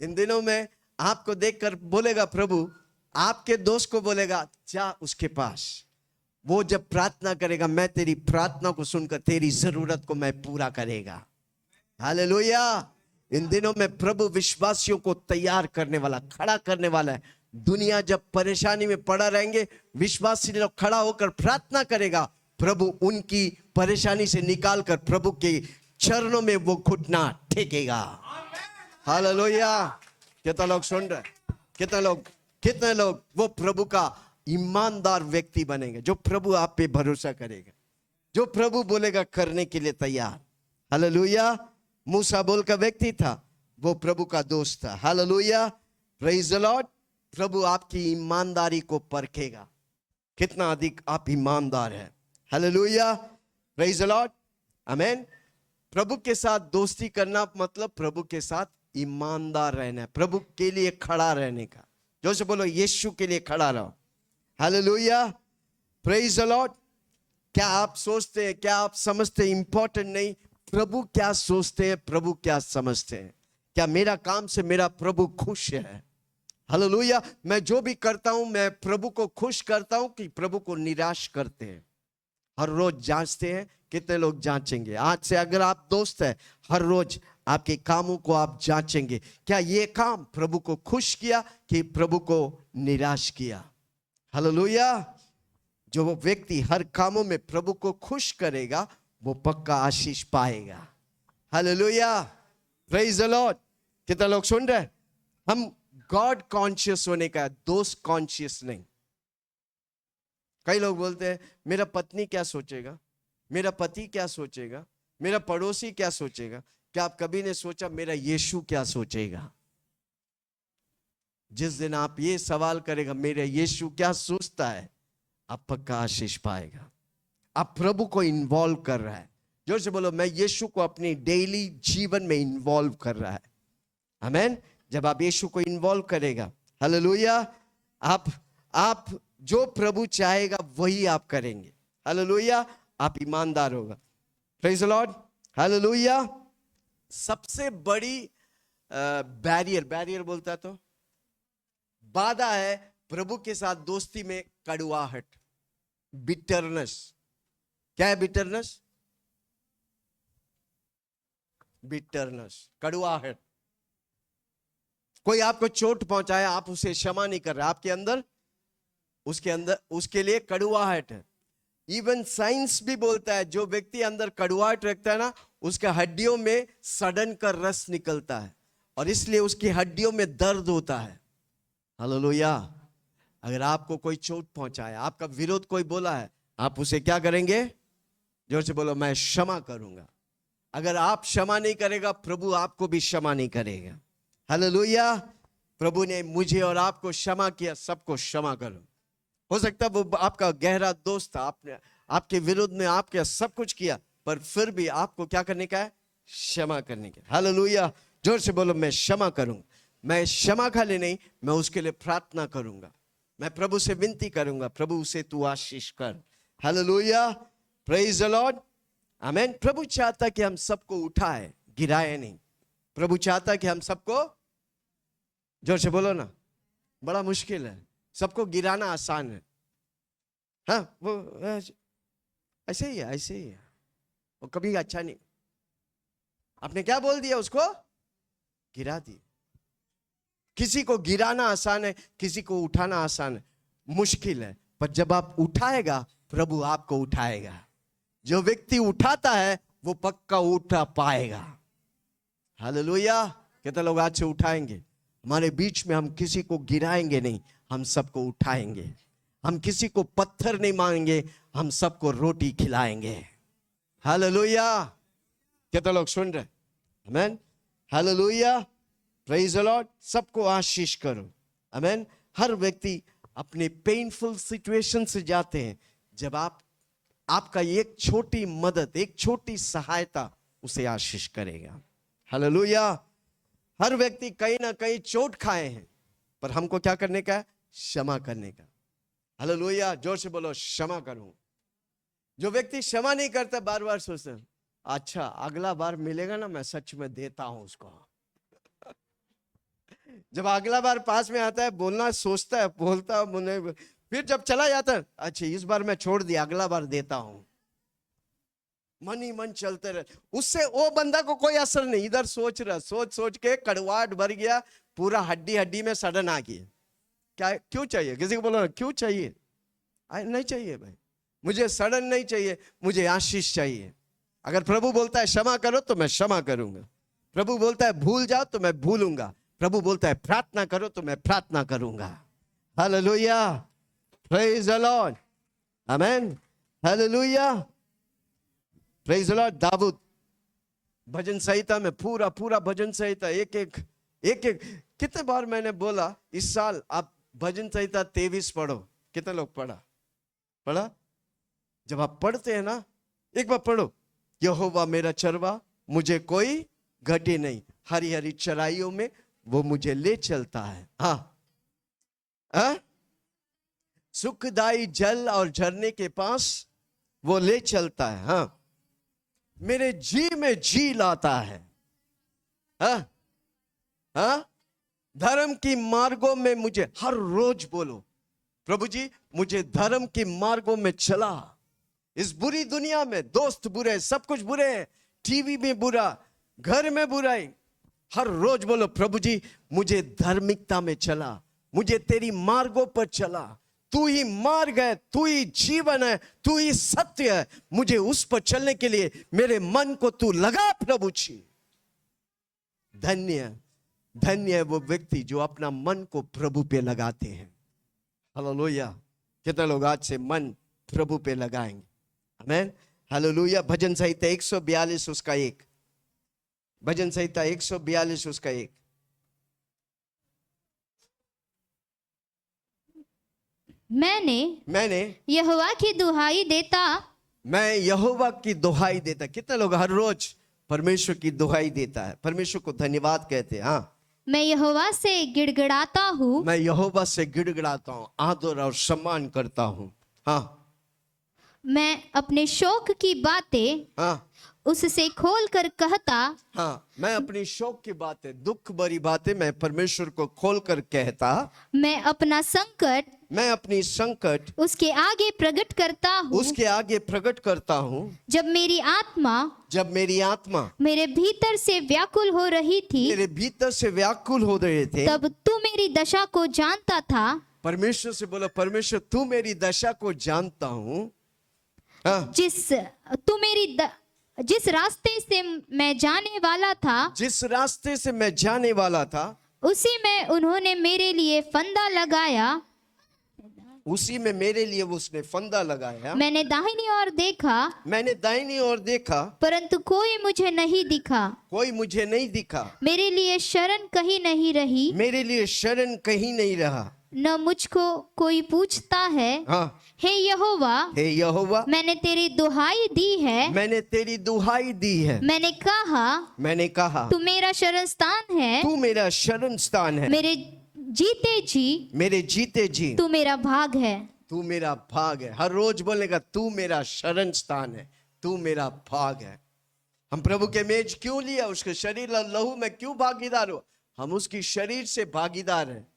इन दिनों में आपको देखकर बोलेगा प्रभु, आपके दोस्त को बोलेगा जा उसके पास। वो जब प्रार्थना करेगा, मैं तेरी प्रार्थना को सुनकर तेरी जरूरत को मैं पूरा करेगा। हालेलुया। इन दिनों में प्रभु विश्वासियों को तैयार करने वाला, खड़ा करने वाला है। दुनिया जब परेशानी में पड़ा रहेंगे, विश्वासी लोग खड़ा होकर प्रार्थना करेगा, प्रभु उनकी परेशानी से निकालकर प्रभु के चरणों में वो घुटना टेकेगा। हालेलुया। कितना लोग सुन रहे? कितने लोग वो प्रभु का ईमानदार व्यक्ति बनेंगे, जो प्रभु आप पे भरोसा करेगा, जो प्रभु बोलेगा करने के लिए तैयार। हालेलुया। मूसा बोल का व्यक्ति था, वो प्रभु का दोस्त था। Hallelujah, praise the Lord. प्रभु आपकी ईमानदारी को परखेगा, कितना अधिक आप ईमानदार हैं। Hallelujah, praise the Lord, amen. प्रभु के साथ दोस्ती करना मतलब प्रभु के साथ ईमानदार रहना है, प्रभु के लिए खड़ा रहने का। जो से बोलो, यीशु के लिए खड़ा रहो। Hallelujah, praise the Lord. क्या आप सोचते हैं, क्या आप समझते हैं? इंपॉर्टेंट नहीं, प्रभु क्या सोचते हैं, प्रभु क्या समझते हैं। क्या मेरा काम से मेरा प्रभु खुश है? हालेलुया। मैं जो भी करता हूं, मैं प्रभु को खुश करता हूं कि प्रभु को निराश करते हैं? हर रोज जांचते हैं। कितने लोग जांचेंगे? आज से अगर आप दोस्त हैं, हर रोज आपके कामों को आप जांचेंगे, क्या ये काम प्रभु को खुश किया कि प्रभु को निराश किया। हालेलुया। जो वो व्यक्ति हर कामों में प्रभु को खुश करेगा वो पक्का आशीष पाएगा। Hallelujah, praise the Lord. कितना लोग सुन रहे हैं? हम गॉड कॉन्शियस होने का, दोस्त कॉन्शियस नहीं। कई लोग बोलते हैं मेरा पत्नी क्या सोचेगा, मेरा पति क्या सोचेगा, मेरा पड़ोसी क्या सोचेगा। क्या आप कभी ने सोचा मेरा यीशु क्या सोचेगा? जिस दिन आप ये सवाल करेगा मेरा यीशु क्या सोचता है, आप पक्का आशीष पाएगा। आप प्रभु को इन्वॉल्व कर रहा है। जोर से बोलो, मैं यीशु को अपनी डेली जीवन में इन्वॉल्व कर रहा है। आमीन। जब आप यीशु को इन्वॉल्व करेगा, हालेलुया, आप जो प्रभु चाहेगा वही आप करेंगे। हालेलुया, आप ईमानदार होगा। Praise the Lord, hallelujah. सबसे बड़ी बैरियर बोलता तो बाधा है प्रभु के साथ दोस्ती में कड़वाहट, बिटरनेस। क्या है बिटरनेस? बिटरनेस, कड़वाहट। कोई आपको चोट पहुंचाया, आप उसे क्षमा नहीं कर रहे, आपके अंदर उसके लिए कड़वाहट है। इवन साइंस भी बोलता है जो व्यक्ति अंदर कड़वाहट रखता है ना, उसके हड्डियों में सड़न का रस निकलता है और इसलिए उसकी हड्डियों में दर्द होता है। हालेलुया। अगर आपको कोई चोट पहुंचाया, आपका विरोध कोई बोला है, आप उसे क्या करेंगे? जोर से बोलो, मैं क्षमा करूंगा। अगर आप क्षमा नहीं करेगा, प्रभु आपको भी क्षमा नहीं करेगा। हालेलुया। प्रभु ने मुझे और आपको क्षमा किया, सबको क्षमा करो। हो सकता है वो आपका गहरा दोस्त था, आपने आपके विरोध में आपके सब कुछ किया, पर फिर भी आपको क्या करने का है? क्षमा करने का। हालेलुया। जोर से बोलो, मैं क्षमा करूंगा। मैं क्षमा खाली नहीं, मैं उसके लिए प्रार्थना करूंगा। मैं प्रभु से विनती करूंगा, प्रभु उसे तू आशीष कर। हालेलुया, प्रेज द लॉर्ड, आमीन। प्रभु चाहता कि हम सबको उठाए, गिराए नहीं। प्रभु चाहता कि हम सबको, जोर से बोलो ना, बड़ा मुश्किल है सबको गिराना, आसान है। हाँ, वो ऐसे ही है, वो कभी अच्छा नहीं। आपने क्या बोल दिया? उसको गिरा दिया। किसी को गिराना आसान है, किसी को उठाना आसान है, मुश्किल है। पर जब आप उठाएगा, प्रभु आपको उठाएगा। जो व्यक्ति उठाता है वो पक्का उठा पाएगा। हालेलुया। कितने लोग आज से उठाएंगे? हमारे बीच में हम किसी को गिराएंगे नहीं, हम सबको उठाएंगे। हम किसी को पत्थर नहीं मांगेंगे, हम सबको रोटी खिलाएंगे। हालेलुया। कितने लोग सुन रहे? आमीन। Hallelujah, praise the Lord. सबको आशीष करो। आमीन। हर व्यक्ति अपने पेनफुल सिचुएशन से जाते हैं, जब आपका एक छोटी मदद, एक छोटी सहायता उसे आशीष करेगा। हालेलुया। हर व्यक्ति कहीं ना कहीं चोट खाए हैं, पर हमको क्या करने का है? क्षमा करने का। हालेलुया। जोर से बोलो, क्षमा करूं। जो व्यक्ति क्षमा नहीं करता, बार बार सोचता है अच्छा अगला बार मिलेगा ना, मैं सच में देता हूं उसको। जब अगला बार पास में आता है, बोलना सोचता है, बोलता मुझे, फिर जब चला जाता है, अच्छा इस बार मैं छोड़ दिया, अगला बार देता हूं। मन ही मन चलते रहे, उससे वो बंदा को कोई असर नहीं। इधर सोच रहा, सोच के कड़वाहट भर गया, पूरा हड्डी में सड़न आ गई। क्या क्यों चाहिए? किसी को बोलो क्यों चाहिए? नहीं चाहिए भाई, मुझे सड़न नहीं चाहिए, मुझे आशीष चाहिए। अगर प्रभु बोलता है क्षमा करो तो मैं क्षमा करूंगा। प्रभु बोलता है भूल जाओ तो मैं भूलूंगा। प्रभु बोलता है प्रार्थना करो तो मैं प्रार्थना करूंगा। Hallelujah, praise the Lord, amen, hallelujah, praise the Lord. दाऊद भजन संहिता में पूरा भजन संहिता एक कितने बार मैंने बोला इस साल आप भजन संहिता 23 पढ़ो। कितने लोग पढ़ा? जब आप पढ़ते हैं ना, एक बार पढ़ो, यहोवा मेरा चरवा, मुझे कोई घटे नहीं, हरी हरी चराइयों में वो मुझे ले चलता है। हाँ, सुखदाई जल और झरने के पास वो ले चलता है। हाँ, मेरे जी में जी लाता है। हाँ, धर्म की मार्गों में मुझे हर रोज बोलो, प्रभु जी मुझे धर्म की मार्गों में चला। इस बुरी दुनिया में दोस्त बुरे, सब कुछ बुरे हैं, टीवी में बुरा, घर में बुराई, हर रोज बोलो प्रभु जी मुझे धार्मिकता में चला, मुझे तेरी मार्गों पर चला, तू ही मार्ग है, तू ही जीवन है, तू ही सत्य है, मुझे उस पर चलने के लिए मेरे मन को तू लगा प्रभु जी। धन्य धन्य है वो व्यक्ति जो अपना मन को प्रभु पे लगाते हैं। हालेलुया। कितने लोग आज से मन प्रभु पे लगाएंगे? आमीन। हालेलुया। भजन संहिता 142 उसका 1, भजन संहिता 142 उसका 1। मैंने यहोवा की दुहाई देता, मैं यहोवा की दुहाई देता। कितने लोग हर रोज परमेश्वर की दुहाई देता है, परमेश्वर को धन्यवाद कहते हैं? हाँ। मैं यहोवा से गिड़गिड़ाता हूँ, मैं यहोवा से गिड़गिड़ाता हूँ, आदर और सम्मान करता हूँ। हाँ। मैं अपने शौक की बातें हाँ। उससे खोल कर कहता, हाँ, मैं अपनी शौक की बातें, दुख भरी बातें मैं परमेश्वर को खोल कर कहता। मैं अपना संकट, मैं अपनी संकट उसके आगे प्रकट करता हूँ। उसके आगे प्रकट करता हूँ। जब मेरी आत्मा मेरे भीतर से व्याकुल हो रही थी, मेरे भीतर से व्याकुल हो रहे थे, तब तू मेरी दशा को जानता था। परमेश्वर से बोलो, परमेश्वर तू मेरी दशा को जानता हूँ। हाँ। जिस रास्ते से मैं जाने वाला था, जिस रास्ते से मैं जाने वाला था, उसी में उन्होंने मेरे लिए फंदा लगाया। उसी में मेरे लिए उसने फंदा लगाया। मैंने दाहिनी ओर देखा, परंतु कोई मुझे नहीं दिखा। मेरे लिए शरण कहीं नहीं रही। न मुझको कोई पूछता है। हाँ। हे यहोवा, मैंने तेरी दुहाई दी है। मैंने कहा तू मेरा शरण स्थान है। मेरे जीते जी तू मेरा भाग है। हर रोज बोलेगा तू मेरा शरण स्थान है, तू मेरा भाग है। हम प्रभु के मेज क्यों लिया? उसके शरीर और लहू में क्यों भागीदार हो? हम उसकी शरीर से भागीदार हैं।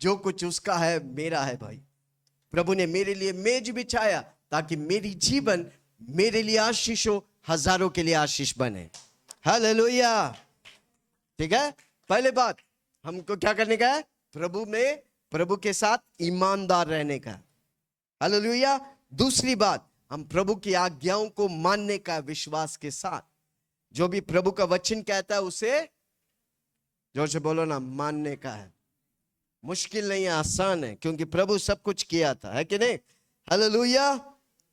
जो कुछ उसका है मेरा है भाई। प्रभु ने मेरे लिए मेज बिछाया ताकि मेरी जीवन मेरे लिए आशीष हो, हजारों के लिए आशीष बने। हालेलुया। ठीक है, पहले बात हमको क्या करने का है? प्रभु के साथ ईमानदार रहने का। हालेलुया। दूसरी बात, हम प्रभु की आज्ञाओं को मानने का, विश्वास के साथ। जो भी प्रभु का वचन कहता है उसे जोर से बोलो ना, मानने का है। मुश्किल नहीं है, आसान है, क्योंकि प्रभु सब कुछ किया था, है कि नहीं? हालेलुया।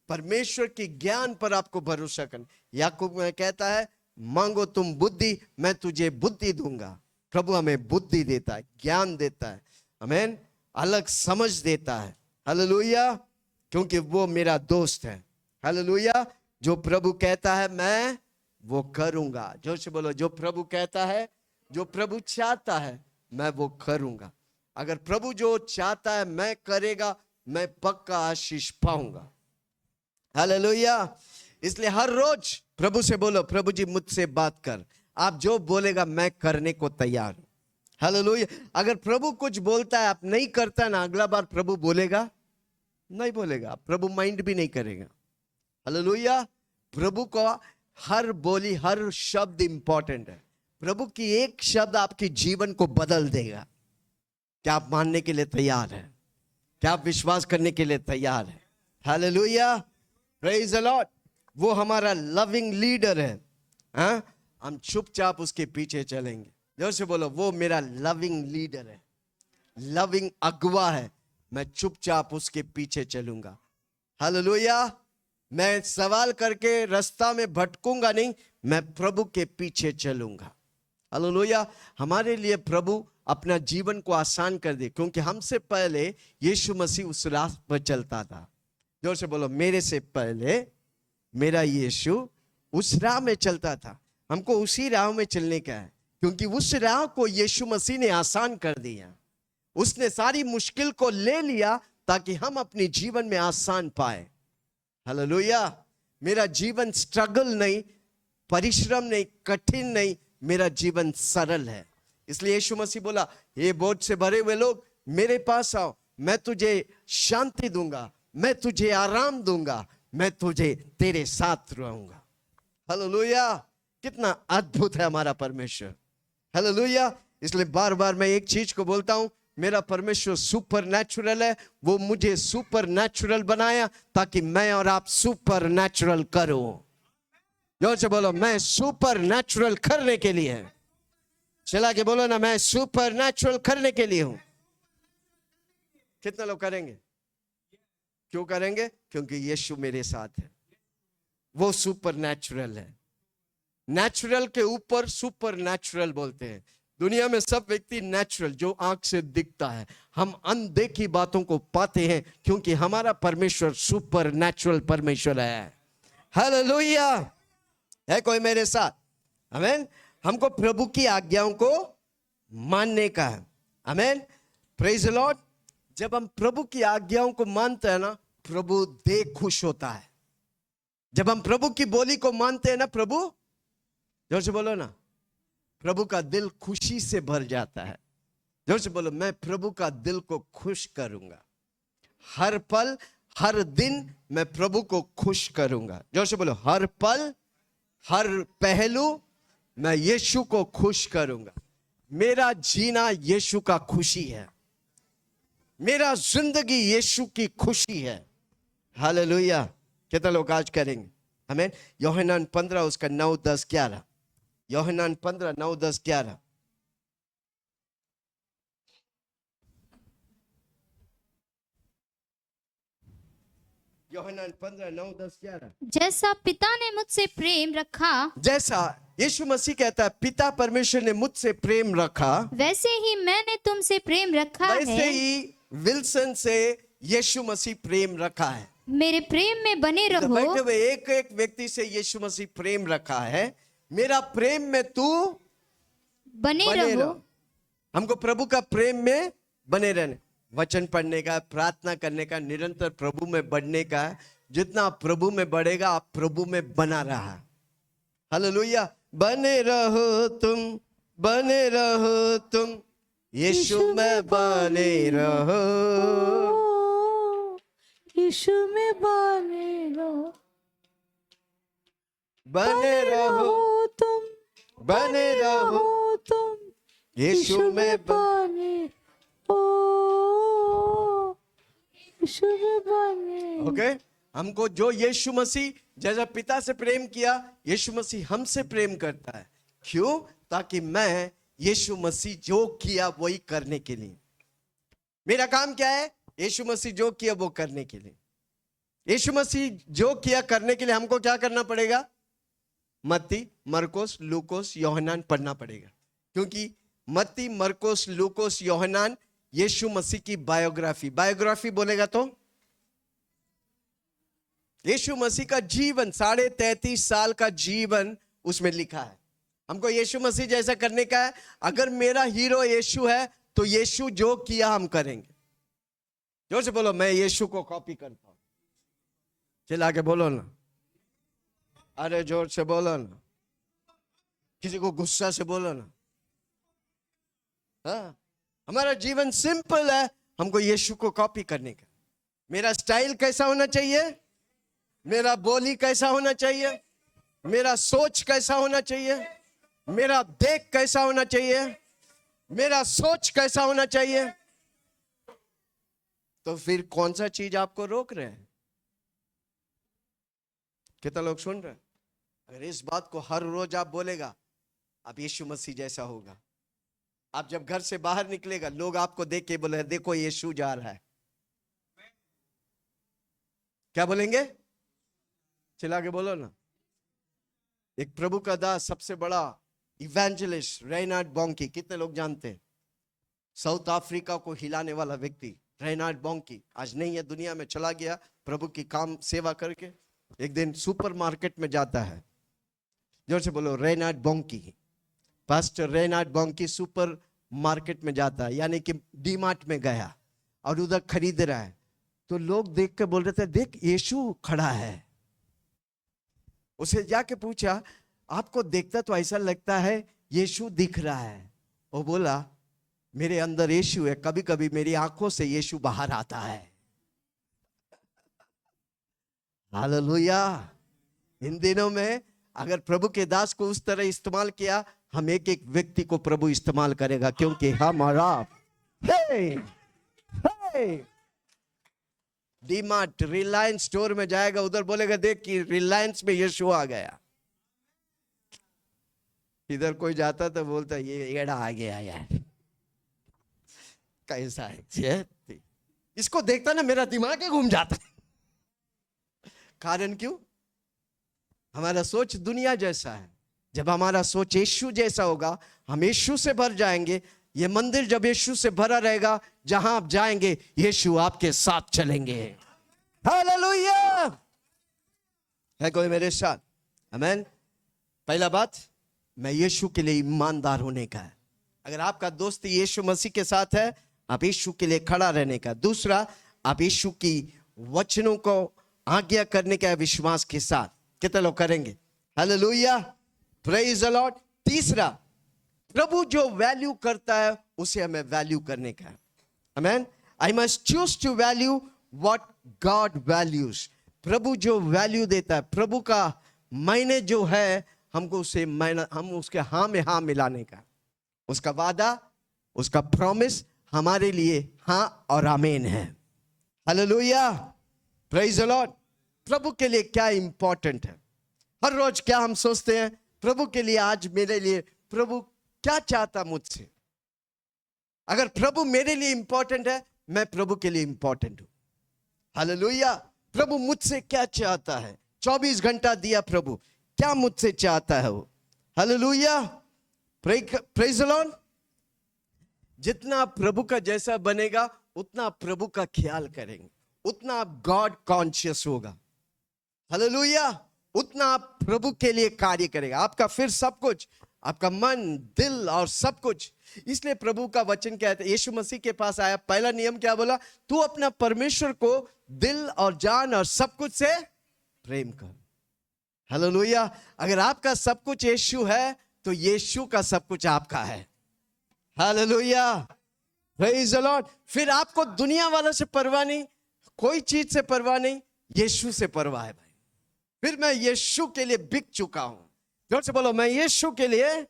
परमेश्वर के ज्ञान पर आपको भरोसा करना। याकूब में कहता है मांगो तुम बुद्धि, मैं तुझे बुद्धि दूंगा। प्रभु हमें बुद्धि देता है, ज्ञान देता है, आमीन, अलग समझ देता है। हालेलुया। क्योंकि वो मेरा दोस्त है। हालेलुया। जो प्रभु कहता है मैं वो करूंगा। जोर से बोलो, जो प्रभु कहता है, जो प्रभु चाहता है मैं वो करूंगा। अगर प्रभु जो चाहता है मैं करेगा, मैं पक्का आशीष पाऊंगा। हालेलुया। इसलिए हर रोज प्रभु से बोलो, प्रभु जी मुझसे बात कर, आप जो बोलेगा मैं करने को तैयार हूं। हालेलुया। अगर प्रभु कुछ बोलता है आप नहीं करता ना, अगला बार प्रभु बोलेगा नहीं बोलेगा, प्रभु माइंड भी नहीं करेगा। हालेलुया। प्रभु को हर बोली, हर शब्द इंपॉर्टेंट है। प्रभु की एक शब्द आपके जीवन को बदल देगा। क्या आप मानने के लिए तैयार हैं? क्या आप विश्वास करने के लिए तैयार हैं? हालेलुया। Praise the Lord. वो हमारा लविंग लीडर है। हाँ? हम चुपचाप उसके पीछे चलेंगे। जोर से बोलो, वो मेरा लविंग लीडर है, लविंग अगुआ है, मैं चुपचाप उसके पीछे चलूंगा। हालेलुया। मैं सवाल करके रास्ता में भटकूंगा नहीं, मैं प्रभु के पीछे चलूंगा। हालेलुया। हमारे लिए प्रभु अपना जीवन को आसान कर दे, क्योंकि हमसे पहले यीशु मसीह उस राह पर चलता था। जोर से बोलो, मेरे से पहले मेरा यीशु उस राह में चलता था। हमको उसी राह में चलने का है, क्योंकि उस राह को यीशु मसीह ने आसान कर दिया। उसने सारी मुश्किल को ले लिया ताकि हम अपने जीवन में आसान पाए। हालेलुया। मेरा जीवन स्ट्रगल नहीं, परिश्रम नहीं, कठिन नहीं, मेरा जीवन सरल है। इसलिए यीशु मसीह बोला, ये बोझ से भरे हुए लोग मेरे पास आओ, मैं तुझे शांति दूंगा, मैं तुझे आराम दूंगा, मैं तुझे तेरे साथ रहूंगा। हालेलुया। कितना अद्भुत है हमारा परमेश्वर। हालेलुया। इसलिए बार बार मैं एक चीज को बोलता हूं, मेरा परमेश्वर सुपर नेचुरल है। वो मुझे सुपर नेचुरल बनाया ताकि मैं और आप सुपर नेचुरल करूं। जोर से बोलो, मैं सुपर नेचुरल करने के लिए। चला के बोलो ना, मैं सुपर नेचुरल करने के लिए हूं। कितने लोग करेंगे? क्यों करेंगे? क्योंकि यीशु मेरे साथ है। वो सुपर नेचुरल है। नेचुरल के ऊपर सुपर नेचुरल बोलते हैं। दुनिया में सब व्यक्ति नेचुरल, जो आंख से दिखता है, हम अनदेखी बातों को पाते हैं क्योंकि हमारा परमेश्वर सुपर नेचुरल परमेश्वर है। हालेलुया। है कोई मेरे साथ? आमीन। हमको प्रभु की आज्ञाओं को मानने का है। आमीन। Praise the Lord. जब हम प्रभु की आज्ञाओं को मानते हैं ना, प्रभु देख खुश होता है। जब हम प्रभु की बोली को मानते हैं ना, प्रभु, जोर से बोलो ना, प्रभु का दिल खुशी से भर जाता है। जोर से बोलो, मैं प्रभु का दिल को खुश करूंगा। हर पल हर दिन मैं प्रभु को खुश करूंगा। जोर से बोलो, हर पल हर पहलू मैं यीशु को खुश करूंगा। मेरा जीना यीशु का खुशी है। मेरा जिंदगी यीशु की खुशी है। हालेलुया। कितना लोग आज करेंगे? आमीन। यूहन्ना 15 उसका 9, 10, 11। यूहन्ना 15, 9, 10, 11। यूहन्ना 15, 9, 10, 11। जैसा पिता ने मुझसे प्रेम रखा, जैसा यीशु मसीह कहता है, पिता परमेश्वर ने मुझसे प्रेम रखा, वैसे ही मैंने तुमसे प्रेम रखा वैसे है। ही विल्सन से यीशु मसीह प्रेम रखा है। मेरे प्रेम में बने तो रहो। बैठे हुए एक एक व्यक्ति से यीशु मसीह प्रेम रखा है। मेरा प्रेम में तू बने बने रहो। रहो। हमको प्रभु का प्रेम में बने रहने, वचन पढ़ने का, प्रार्थना करने का, निरंतर प्रभु में बढ़ने का। जितना आप प्रभु में बढ़ेगा, आप प्रभु में बना रहा। हालेलुया। बने रहो तुम, बने रहो तुम, यीशु में बने रहो। यीशु में बने रहो। बने रहो तुम, बने रहो तुम, यीशु में बने ओ, यीशु में बने। ओके। हमको जो यीशु मसीह जैसा पिता से प्रेम किया, यीशु मसीह हमसे प्रेम करता है। क्यों? ताकि मैं यीशु मसीह जो किया वही करने के लिए। मेरा काम क्या है? यीशु मसीह जो किया वो करने के लिए। यीशु मसीह जो किया करने के लिए हमको क्या करना पड़ेगा? मत्ती, मरकोस, लूकोस, यूहन्ना पढ़ना पड़ेगा। क्योंकि मत्ती, मरकोस, लूकोस, यूहन्ना यीशु मसीह की बायोग्राफी। बायोग्राफी बोलेगा तो यीशु मसीह का जीवन, 33.5 साल का जीवन उसमें लिखा है। हमको यीशु मसीह जैसा करने का है। अगर मेरा हीरो यीशु है तो यीशु जो किया हम करेंगे। जोर से बोलो, मैं यीशु को कॉपी करता हूं। चिल्ला के बोलो ना, अरे जोर से बोलो ना, किसी को गुस्सा से बोलो ना। हाँ, हमारा जीवन सिंपल है, हमको यीशु को कॉपी करने का। मेरा स्टाइल कैसा होना चाहिए? मेरा बोली कैसा होना चाहिए? मेरा सोच कैसा होना चाहिए? मेरा देख कैसा होना चाहिए? मेरा सोच कैसा होना चाहिए? तो फिर कौन सा चीज आपको रोक रहे हैं? कितना लोग सुन रहे हैं? अगर इस बात को हर रोज आप बोलेगा, आप यीशु मसीह जैसा होगा। आप जब घर से बाहर निकलेगा, लोग आपको देख के बोले, देखो यीशु जा रहा है। क्या बोलेंगे? चिल्ला के बोलो ना। एक प्रभु का दास, सबसे बड़ा इवेंजलिस्ट रेनार्ड बॉन्की, कितने लोग जानते हैं? साउथ अफ्रीका को हिलाने वाला व्यक्ति रेनार्ड बॉन्की आज नहीं है दुनिया में, चला गया प्रभु की काम सेवा करके। एक दिन सुपरमार्केट में जाता है। जोर से बोलो, Reynard Bonkey. Pastor Reynard Bonkey super market में जाता है, यानी कि डी मार्ट में गया और उधर खरीद रहा है। तो लोग देख के बोल रहे थे, देख यीशु खड़ा है। उसे जाके पूछा, आपको देखता तो ऐसा लगता है यीशु दिख रहा है। वो बोला, मेरे अंदर यीशु है, कभी कभी मेरी आंखों से यीशु बाहर आता है। हालेलुया। इन दिनों में अगर प्रभु के दास को उस तरह इस्तेमाल किया, हम एक एक व्यक्ति को प्रभु इस्तेमाल करेगा, क्योंकि हमारा डीमार्ट रिलायंस स्टोर में जाएगा, उधर बोलेगा देख कि रिलायंस में यीशु आ गया। इधर कोई जाता तो बोलता ये एड़ा आ गया यार, कैसा है, इसको देखता ना मेरा दिमाग ही घूम जाता। कारण क्यों? हमारा सोच दुनिया जैसा है। जब हमारा सोच यीशु जैसा होगा, हम यीशु से भर जाएंगे। ये मंदिर जब यीशु से भरा रहेगा, जहां आप जाएंगे यीशु आपके साथ चलेंगे। हालेलुया! है कोई मेरे साथ? आमीन। पहला बात, मैं यीशु के लिए ईमानदार होने का है। अगर आपका दोस्त यीशु मसीह के साथ है, आप यीशु के लिए खड़ा रहने का। दूसरा, आप यीशु की वचनों को आज्ञा करने का विश्वास के साथ। कितने लोग करेंगे? Hallelujah, praise the Lord. तीसरा, प्रभु जो वैल्यू करता है उसे हमें वैल्यू करने का है। Amen. I must choose to value what God values. प्रभु जो वैल्यू देता है, प्रभु का मायने जो है, हमको उसे मायना, हम उसके हाँ में हाँ मिलाने का। उसका वादा, उसका प्रॉमिस हमारे लिए हाँ और आमीन है। Hallelujah, praise the Lord. प्रभु के लिए क्या इंपॉर्टेंट है? हर रोज क्या हम सोचते हैं प्रभु के लिए, आज मेरे लिए प्रभु क्या चाहता मुझसे? अगर प्रभु मेरे लिए इंपॉर्टेंट है, मैं प्रभु के लिए इंपॉर्टेंट हूं। हालेलुया। प्रभु मुझसे क्या चाहता है? 24 घंटा दिया प्रभु, क्या मुझसे चाहता है वो? Hallelujah, praise the Lord. जितना आप प्रभु का जैसा बनेगा, उतना आप प्रभु का ख्याल करेंगे, उतना आप गॉड कॉन्शियस होगा। हालेलुया, उतना आप प्रभु के लिए कार्य करेगा। आपका फिर सब कुछ, आपका मन, दिल और सब कुछ। इसलिए प्रभु का वचन कहता है, यीशु मसीह के पास आया, पहला नियम क्या बोला? तू अपना परमेश्वर को दिल और जान और सब कुछ से प्रेम कर। हालेलुया। अगर आपका सब कुछ यीशु है, तो यीशु का सब कुछ आपका है। Hallelujah, praise the Lord. फिर आपको दुनिया वालों से परवाह नहीं, कोई चीज से परवाह नहीं, यीशु से परवाह है भाई। फिर मैं यीशु के लिए बिक चुका हूं। जोर से बोलो, मैं यीशु के लिए,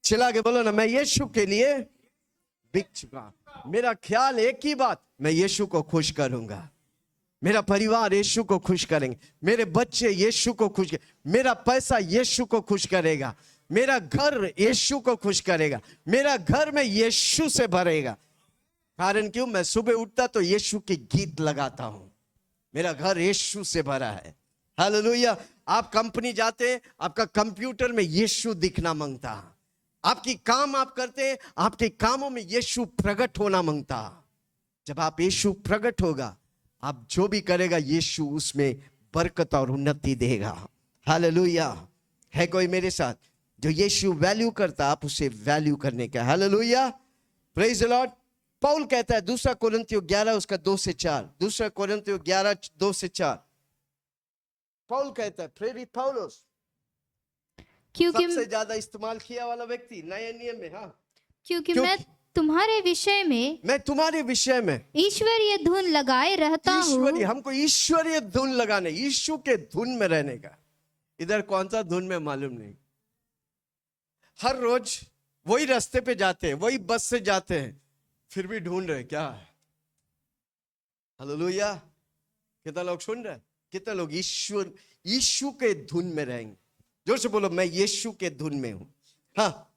चिल्ला के बोलो ना, मैं यीशु के लिए बिक चुका। मेरा ख्याल एक ही बात, मैं यीशु को खुश करूंगा। मेरा परिवार यीशु को खुश करेंगे, मेरे बच्चे यीशु को खुश करेंगे, मेरा पैसा यीशु को खुश करेगा, मेरा घर यीशु को खुश करेगा, मेरा घर में यीशु से भरेगा। कारण क्यों? मैं सुबह उठता तो यीशु के गीत लगाता हूं, मेरा घर यीशु से भरा है। हालेलुया। आप कंपनी जाते हैं, आपका कंप्यूटर में यीशु दिखना मांगता। आपकी काम आप करते हैं, आपके कामों में यीशु प्रकट होना मांगता। जब आप यीशु प्रकट होगा, आप जो भी करेगा यीशु उसमें बरकत और उन्नति देगा। हालेलुया। है कोई मेरे साथ? जो यीशु वैल्यू करता, आप उसे वैल्यू करने का। Hallelujah, praise the Lord. Paul कहता है, दूसरा कोरिन्थियों 11 उसका 2 से 4, दूसरा कोरिन्थियों 11 2 से 4। पौल कहता है, प्रेरित पौलुस, क्योंकि सबसे ज्यादा इस्तेमाल किया वाला व्यक्ति नए नियम में। हाँ, क्योंकि मैं तुम्हारे विषय में, मैं तुम्हारे विषय में ईश्वरीय धुन लगाए रहता हूँ। ईश्वरीय, हमको ईश्वरीय धुन लगाने, यीशु के धुन में रहने का। इधर कौन सा धुन में मालूम नहीं। हर रोज वही रास्ते पे जाते हैं, वही बस से जाते हैं, फिर भी ढूंढ रहे क्या है। हालेलुया। कितना लोग सुन रहे? कितने लोग यीशु के धुन में रहेंगे? जोर से बोलो, मैं यीशु के धुन में हूं। हाँ,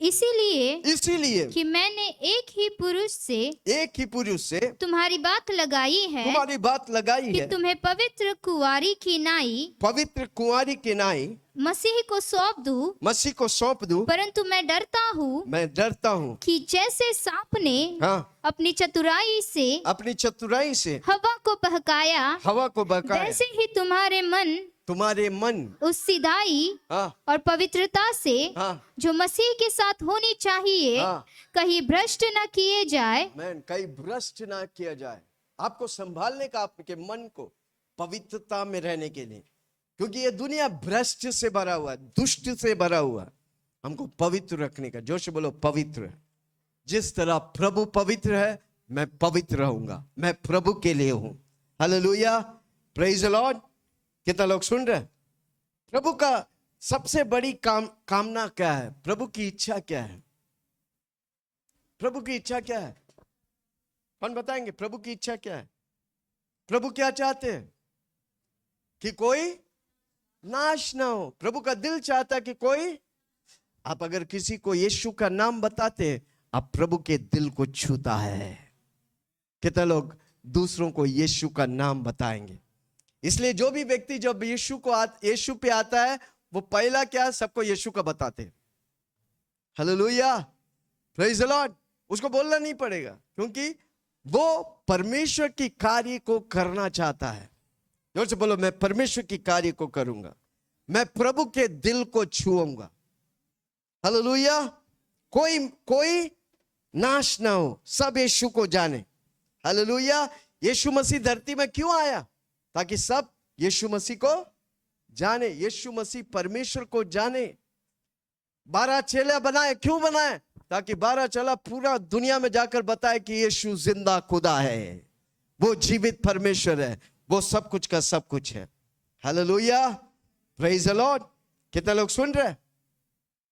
इसीलिए कि मैंने एक ही पुरुष से तुम्हारी बात लगाई है कि तुम्हें पवित्र कुंवारी की नाई मसीह को सौंप दूं। परंतु मैं डरता हूँ कि जैसे सांप ने अपनी चतुराई से हवा को बहकाया, वैसे ही तुम्हारे मन उस सिधाई और पवित्रता से जो मसीह के साथ होनी चाहिए, कहीं भ्रष्ट न किए जाए। कहीं भ्रष्ट ना किया जाए। आपको संभालने का, आपके मन को पवित्रता में रहने के लिए, क्योंकि ये दुनिया भ्रष्ट से भरा हुआ है, दुष्ट से भरा हुआ है। हमको पवित्र रखने का। जोश बोलो, पवित्र। जिस तरह प्रभु पवित्र है, मैं पवित्र रहूंगा। मैं प्रभु के लिए हूं। Hallelujah, praise the Lord. कितना लोग सुन रहे हैं? प्रभु का सबसे बड़ी कामना क्या है? प्रभु की इच्छा क्या है? प्रभु की इच्छा क्या है? कौन बताएंगे प्रभु की इच्छा क्या है? प्रभु क्या चाहते हैं? कि कोई नाश ना हो। प्रभु का दिल चाहता है कि कोई, आप अगर किसी को यीशु का नाम बताते हैं, आप प्रभु के दिल को छूता है। कितने लोग दूसरों को यीशु का नाम बताएंगे? इसलिए जो भी व्यक्ति जब यीशु पे आता है, वो पहला क्या सबको यीशु का बताते हैं। Hallelujah, praise the Lord. उसको बोलना नहीं पड़ेगा, क्योंकि वो परमेश्वर की कार्य को करना चाहता है। जोर से बोलो, मैं परमेश्वर की कार्य को करूंगा, मैं प्रभु के दिल को छूऊंगा। हालेलुया। कोई नाश ना हो, सब यीशु को जाने। हालेलुया। यीशु मसीह धरती में क्यों आया? ताकि सब यीशु मसीह को जाने, यीशु मसीह परमेश्वर को जाने। 12 चेला बनाए, क्यों बनाए? ताकि 12 चेला पूरा दुनिया में जाकर बताए कि यीशु जिंदा खुदा है, वो जीवित परमेश्वर है, वो सब कुछ का सब कुछ है। Hallelujah, praise the Lord. कितने लोग सुन रहे?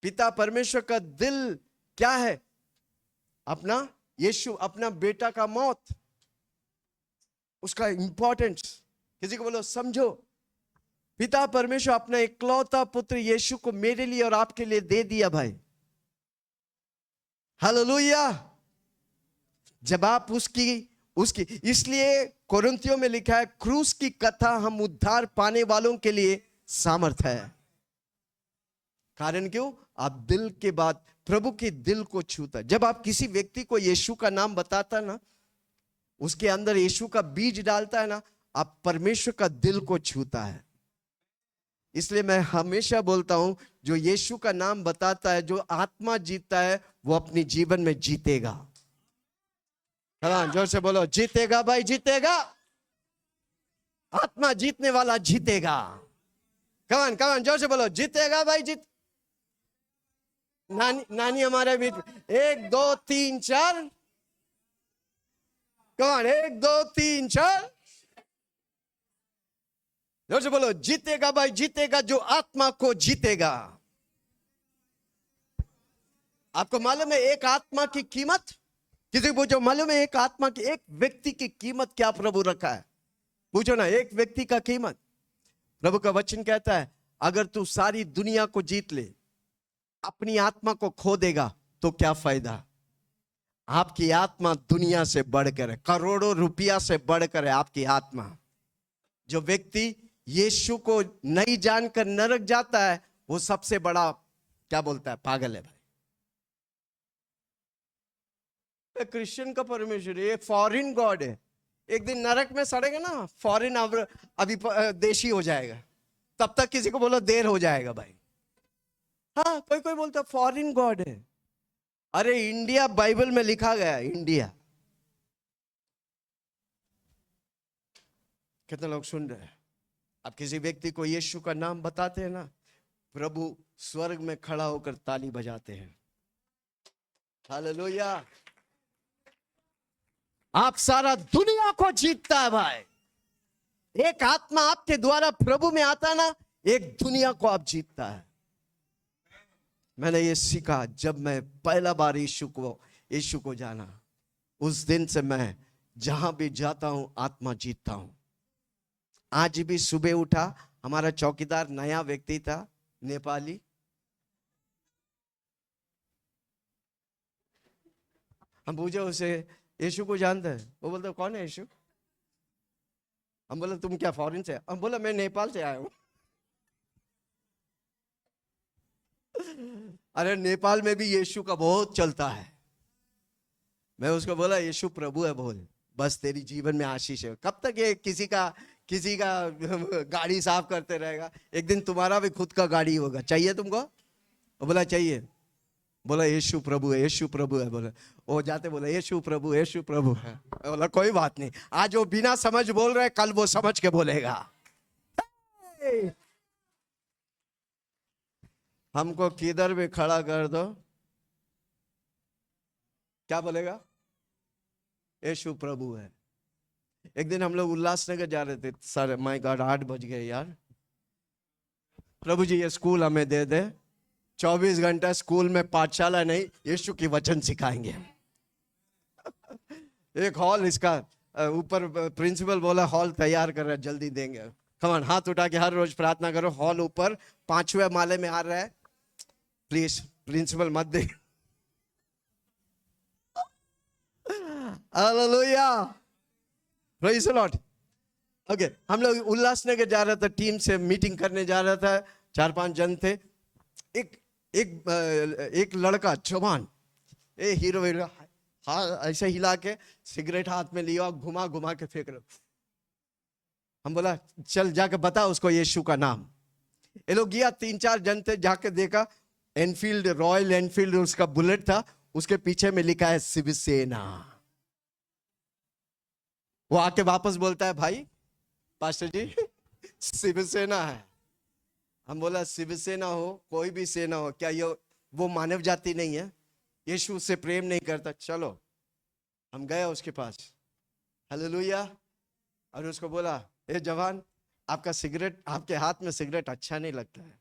पिता परमेश्वर का दिल क्या है? अपना यीशु, अपना बेटा का मौत, उसका इंपॉर्टेंस। किसी को बोलो समझो, पिता परमेश्वर अपना इकलौता पुत्र यीशु को मेरे लिए और आपके लिए दे दिया भाई। हालेलुया। जब आप उसकी इसलिए कोरिन्थियों में लिखा है, क्रूस की कथा हम उद्धार पाने वालों के लिए सामर्थ है। कारण क्यों? आप दिल के बाद प्रभु के दिल को छूता है। जब आप किसी व्यक्ति को यीशु का नाम बताता है ना, उसके अंदर यीशु का बीज डालता है ना, आप परमेश्वर का दिल को छूता है। इसलिए मैं हमेशा बोलता हूं, जो यीशु का नाम बताता है, जो आत्मा जीतता है, वो अपने जीवन में जीतेगा। जोर से बोलो, जीतेगा भाई, जीतेगा। आत्मा जीतने वाला जीतेगा। कमान जोर से बोलो, जीतेगा भाई, जीत। नानी हमारे बीच, 1 2 3 4। कमान, 1 2 3 4। जोर से बोलो, जीतेगा भाई, जीतेगा जो आत्मा को जीतेगा। आपको मालूम है एक आत्मा की कीमत? किसी को पूछो, मालूम है एक आत्मा की, एक व्यक्ति की कीमत क्या प्रभु रखा है? पूछो ना, एक व्यक्ति का कीमत। प्रभु का वचन कहता है, अगर तू सारी दुनिया को जीत ले, अपनी आत्मा को खो देगा तो क्या फायदा? आपकी आत्मा दुनिया से बढ़कर है, करोड़ों रुपया से बढ़कर है आपकी आत्मा। जो व्यक्ति यीशु को नहीं जानकर नरक जाता है, वो सबसे बड़ा क्या बोलता है? पागल है भाई। क्रिश्चियन का परमेश्वर ये फॉरेन गॉड है, एक दिन नरक में सड़ेगा ना, फॉरेन अभी देशी हो जाएगा, तब तक किसी को बोलो देर हो जाएगा भाई। हाँ, कोई बोलता फॉरेन गॉड है। अरे इंडिया बाइबल में लिखा गया है, इंडिया। कितने लोग सुन रहे हैं? आप किसी व्यक्ति को यीशु का नाम बताते हैं ना, प्रभु स्वर्ग में खड़ा होकर ताली बजाते हैं। हालेलुया। आप सारा दुनिया को जीतता है भाई। एक आत्मा आपके द्वारा प्रभु में आता है ना, एक दुनिया को आप जीतता है। मैंने ये सीखा जब मैं पहला बार यीशु को जाना। उस दिन से मैं जहां भी जाता हूं आत्मा जीतता हूं। आज भी सुबह उठा, हमारा चौकीदार नया व्यक्ति था, नेपाली। हम पूछे उसे, यीशु को जानते हैं? वो बोलता कौन है यीशु? हम बोला तुम क्या फॉरेन से? हम बोला मैं नेपाल से आया हूं। अरे नेपाल में भी यीशु का बहुत चलता है। मैं उसको बोला यीशु प्रभु है बोल, बस तेरी जीवन में आशीष है। कब तक ये किसी का गाड़ी साफ करते रहेगा? एक दिन तुम्हारा भी खुद का गाड़ी होगा। चाहिए तुमको? वो बोला चाहिए। बोला यीशु प्रभु है, यीशु प्रभु है। बोला वो जाते बोला यीशु प्रभु है। बोला कोई बात नहीं, आज वो बिना समझ बोल रहे, कल वो समझ के बोलेगा। हमको किधर भी खड़ा कर दो, क्या बोलेगा? यीशु प्रभु है। एक दिन हम लोग उल्लासनगर जा रहे थे, सर माय गॉड 8 बज गए यार। प्रभु जी ये स्कूल हमें दे दे, 24 घंटा स्कूल में पाठशाला नहीं, यीशु की वचन सिखाएंगे। एक हॉल इसका ऊपर प्रिंसिपल बोला हॉल तैयार कर रहा है, जल्दी देंगे। कमान हाथ उठा के हर रोज प्रार्थना करो, हॉल ऊपर 5वें माले में आ रहा है, प्लीज प्रिंसिपल मत दे। Hallelujah, praise the Lord. Okay, हम लोग उल्लासनगर जा रहा था, टीम से मीटिंग करने जा रहा था, 4-5 जन थे। एक लड़का जवान, हीरो हाँ ऐसे हिला के सिगरेट हाथ में लिया, घुमा घुमा के फेंक रहा। हम बोला चल जाके बता उसको यीशु का नाम। ये लोग गया, 3-4 जन थे, जाके देखा एनफील्ड, रॉयल एनफील्ड उसका बुलेट था, उसके पीछे में लिखा है शिवसेना। वो आके वापस बोलता है भाई पास्टर जी शिवसेना है। हम बोला शिवसेना हो कोई भी सेना हो, क्या ये वो मानव जाति नहीं है? यीशु से प्रेम नहीं करता? चलो हम गए उसके पास, हालेलुया, और उसको बोला ए जवान, आपका सिगरेट, आपके हाथ में सिगरेट अच्छा नहीं लगता है,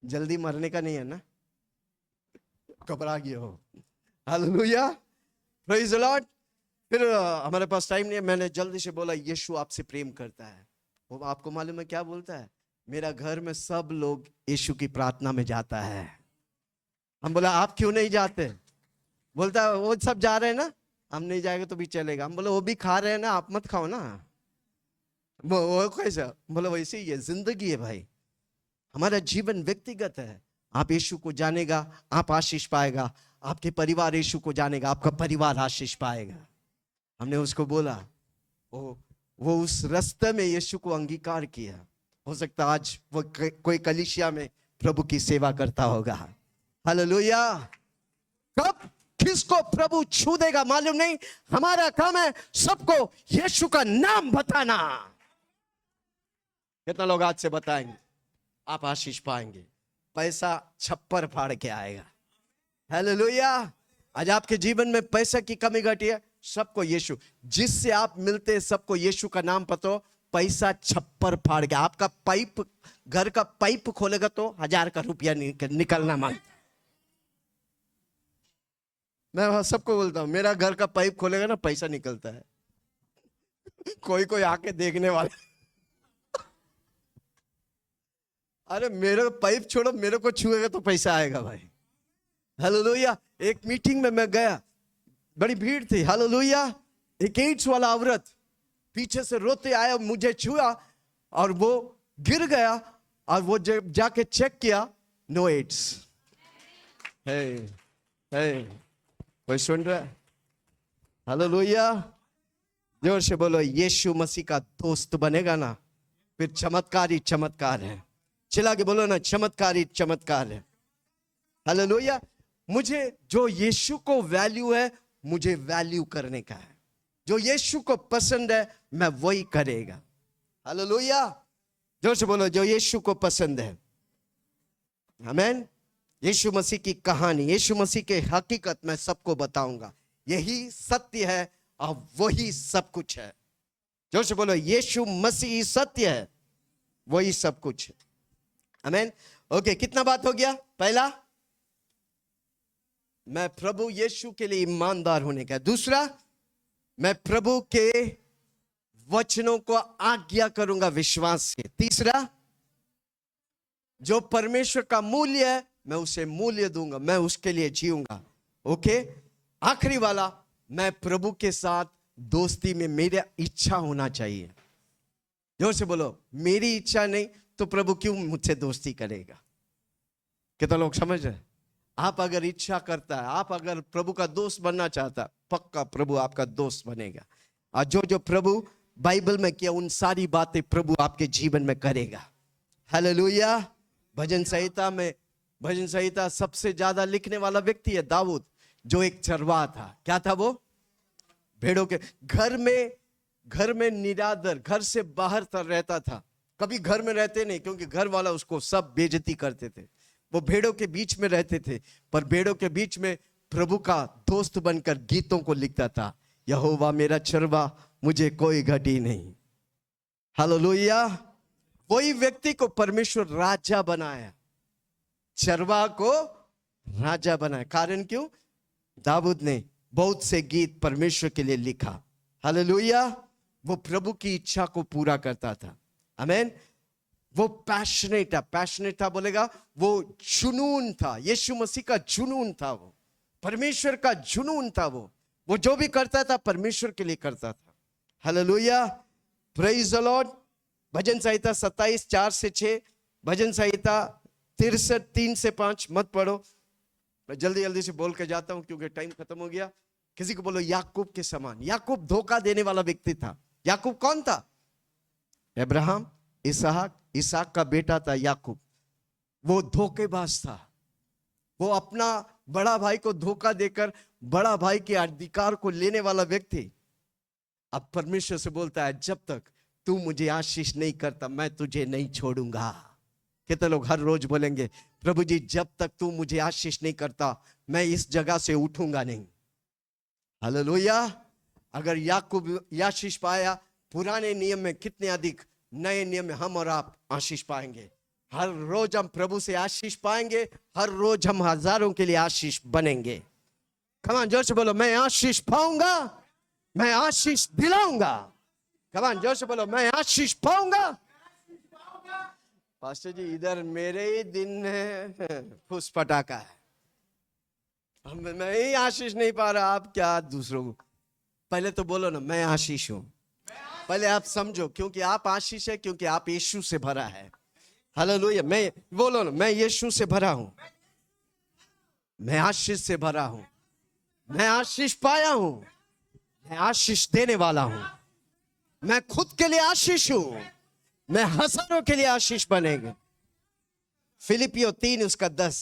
जल्दी मरने का नहीं है ना? घबरा गए हो। Hallelujah, praise the Lord. फिर हमारे पास टाइम नहीं है, मैंने जल्दी से बोला यीशु आपसे प्रेम करता है। वो आपको मालूम है क्या बोलता है? मेरा घर में सब लोग यीशु की प्रार्थना में जाता है। हम बोला आप क्यों नहीं जाते? बोलता है वो सब जा रहे हैं ना, हम नहीं जाएंगे तो भी चलेगा। हम बोले वो भी खा रहे हैं ना, आप मत खाओ ना। वो कैसा? बोला वैसे ही है, जिंदगी है भाई, हमारा जीवन व्यक्तिगत है। आप यीशु को जानेगा, आप आशीष पाएगा, आपके परिवार यीशु को जानेगा, आपका परिवार आशीष पाएगा। हमने उसको बोला, वो उस रास्ते में यीशु को अंगीकार किया। हो सकता आज वो कोई कलीसिया में प्रभु की सेवा करता होगा। हालेलुया। कब किसको प्रभु छू देगा मालूम नहीं, हमारा काम है सबको यीशु का नाम बताना। कितना लोग आज से बताएंगे? आप आशीष पाएंगे, पैसा छप्पर फाड़ के आएगा। हालेलुया। आज आपके जीवन में पैसा की कमी घटी है, सबको यीशु, जिससे आप मिलते सबको यीशु का नाम पता, पैसा छप्पर फाड़ के, आपका पाइप, घर का पाइप खोलेगा तो 1000 का रुपया निकलना मांगता। मैं सबको बोलता हूं मेरा घर का पाइप खोलेगा ना पैसा निकलता है। कोई आके देखने वाला, अरे मेरे पाइप छोड़ो, मेरे को छुएगा तो पैसा आएगा भाई। हालेलुया। एक मीटिंग में मैं गया, बड़ी भीड़ थी, हालेलुया। एक एड्स वाला औरत पीछे से रोते आया, मुझे छुआ और वो गिर गया, और वो जाके चेक किया, नो एड्स। कोई सुन रहा है? हालेलुया। जोर से बोलो, यीशु मसीह का दोस्त बनेगा ना, फिर चमत्कार ही चमत्कार है। चिल्ला के बोलो ना, चमत्कार ही चमत्कार है। हालेलुया। मुझे जो यीशु को वैल्यू है, मुझे वैल्यू करने का है। जो यीशु को पसंद है, मैं वही करेगा। हालेलुया। जोर से बोलो, जो यीशु को पसंद है। आमीन। यीशु मसीह की कहानी, यीशु मसीह के हकीकत मैं सबको बताऊंगा। यही सत्य है और वही सब कुछ है। जोर से बोलो, यीशु मसीह सत्य है, वही सब कुछ है। आमीन। ओके, कितना बात हो गया? पहला, मैं प्रभु यीशु के लिए ईमानदार होने का। दूसरा, मैं प्रभु के वचनों को आज्ञा करूंगा विश्वास से। तीसरा, जो परमेश्वर का मूल्य है मैं उसे मूल्य दूंगा, मैं उसके लिए जीऊंगा। ओके, आखिरी वाला, मैं प्रभु के साथ दोस्ती में मेरा इच्छा होना चाहिए। जोर से बोलो, मेरी इच्छा नहीं तो प्रभु क्यों मुझसे दोस्ती करेगा? कितना लोग समझ रहे? आप अगर इच्छा करता है, आप अगर प्रभु का दोस्त बनना चाहता, पक्का प्रभु आपका दोस्त बनेगा। और जो जो प्रभु बाइबल में किया उन सारी बातें प्रभु आपके जीवन में करेगा। हालेलुया। भजन संहिता सबसे ज्यादा लिखने वाला व्यक्ति है दाऊद, जो एक चरवाहा था। क्या था वो? भेड़ों के घर में निरादर, घर से बाहर रहता था। कभी घर में रहते नहीं, क्योंकि घर वाला उसको सब बेइज्जती करते थे। वो भेड़ों के बीच में रहते थे, पर भेड़ों के बीच में प्रभु का दोस्त बनकर गीतों को लिखता था। यहोवा मेरा चरवाहा, मुझे कोई घटी नहीं। हालेलुया। वही व्यक्ति को परमेश्वर राजा बनाया, चरवाहा को राजा बनाया। कारण क्यों? दाऊद ने बहुत से गीत परमेश्वर के लिए लिखा। हालेलुया। वो प्रभु की इच्छा को पूरा करता था। आमीन। वो पैशनेट था बोलेगा, वो जुनून था, यीशु मसीह का जुनून था, वो परमेश्वर का जुनून था। वो जो भी करता था परमेश्वर के लिए करता था। हालेलुया। Praise the Lord. भजन संहिता 27 4 से 6, भजन संहिता 63 3 से 5। मत पढ़ो, मैं जल्दी जल्दी से बोल के जाता हूं क्योंकि टाइम खत्म हो गया। किसी को बोलो याकूब के समान। याकूब धोखा देने वाला व्यक्ति था। याकूब कौन था? अब्राहम, इसहाक का बेटा था याकूब। वो धोखेबाज था। वो अपना बड़ा भाई को धोखा देकर बड़ा भाई के अधिकार को लेने वाला व्यक्ति अब परमेश्वर से बोलता है, जब तक तू मुझे आशीष नहीं करता मैं तुझे नहीं छोड़ूंगा। कितने लोग हर रोज बोलेंगे, प्रभु जी जब तक तू मुझे आशीष नहीं करता मैं इस जगह से उठूंगा नहीं। हालेलुया। अगर याकूब आशीष पाया पुराने नियम में, कितने अधिक नए नियम में हम और आप आशीष पाएंगे। हर रोज हम प्रभु से आशीष पाएंगे। हर रोज हम हजारों के लिए आशीष बनेंगे। कम ऑन, जोर से बोलो, मैं आशीष पाऊंगा, मैं आशीष दिलाऊंगा। कम ऑन, जोर से बोलो, मैं आशीष पाऊंगा। पास्टर जी इधर मेरे ही दिन है, फुस पटाखा है, मैं ही आशीष नहीं पा रहा, आप क्या दूसरों को? पहले तो बोलो ना, मैं आशीष हूं। पहले आप समझो, क्योंकि आप आशीष है, क्योंकि आप यीशु से भरा है। हालेलुया। मैं बोलो ना, मैं यीशु से भरा हूं, मैं आशीष से भरा हूं, मैं आशीष पाया हूं, मैं आशीष देने वाला हूं। मैं खुद के लिए आशीष हूं, मैं हजारों के लिए आशीष बनेंगे। फिलिपियो 3 उसका 10,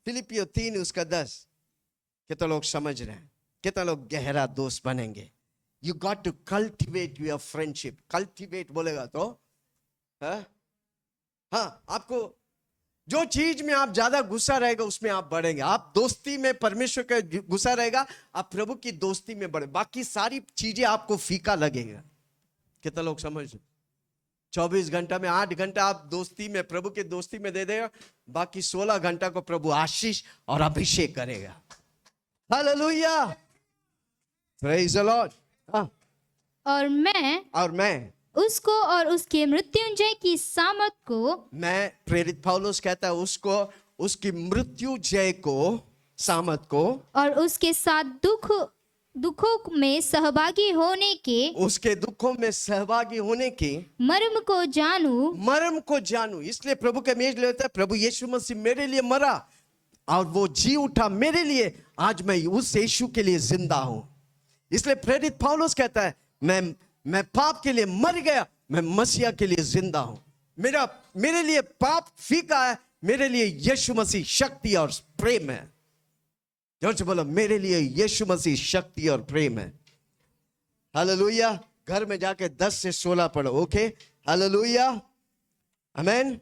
फिलिपियो 3 उसका 10। कितने लोग समझ रहे हैं? कितने लोग गहरा दोस्त बनेंगे? You got to cultivate your friendship. Cultivate बोलेगा तो हाँ, आपको जो चीज में आप ज्यादा गुस्सा रहेगा उसमें आप बढ़ेंगे। आप दोस्ती में परमेश्वर का गुस्सा रहेगा, आप प्रभु की दोस्ती में बढ़े, बाकी सारी चीजें आपको फीका लगेगा। कितना लोग समझ? 24 घंटा में 8 घंटा आप दोस्ती में, प्रभु की दोस्ती में दे देगा, बाकी 16 घंटा को प्रभु आशीष और अभिषेक करेगा। हालेलुया। Praise the Lord. और मैं उसको और उसके मृत्युंजय की सामर्थ को, मैं, प्रेरित पौलुस कहता है, उसको, उसकी मृत्युंजय को, सामर्थ को, और उसके साथ दुखों में सहभागी होने के, उसके दुखों में सहभागी होने के मर्म को जानूं। इसलिए प्रभु के मेज लेता है, प्रभु यीशु मसीह मेरे लिए मरा और वो जी उठा मेरे लिए। आज मैं उस यीशु के लिए जिंदा हूं। इसलिए प्रेरित पौलुस कहता है, मैं पाप के लिए मर गया, मैं मसीहा के लिए जिंदा हूं। मेरे लिए पाप फीका है, मेरे लिए यीशु मसीह शक्ति और प्रेम है। जोर से बोलो, मेरे लिए यीशु मसीह शक्ति और प्रेम है। हालेलुया। घर में जाके 10 से 16 पढ़ो। ओके, हालेलुया, आमेन।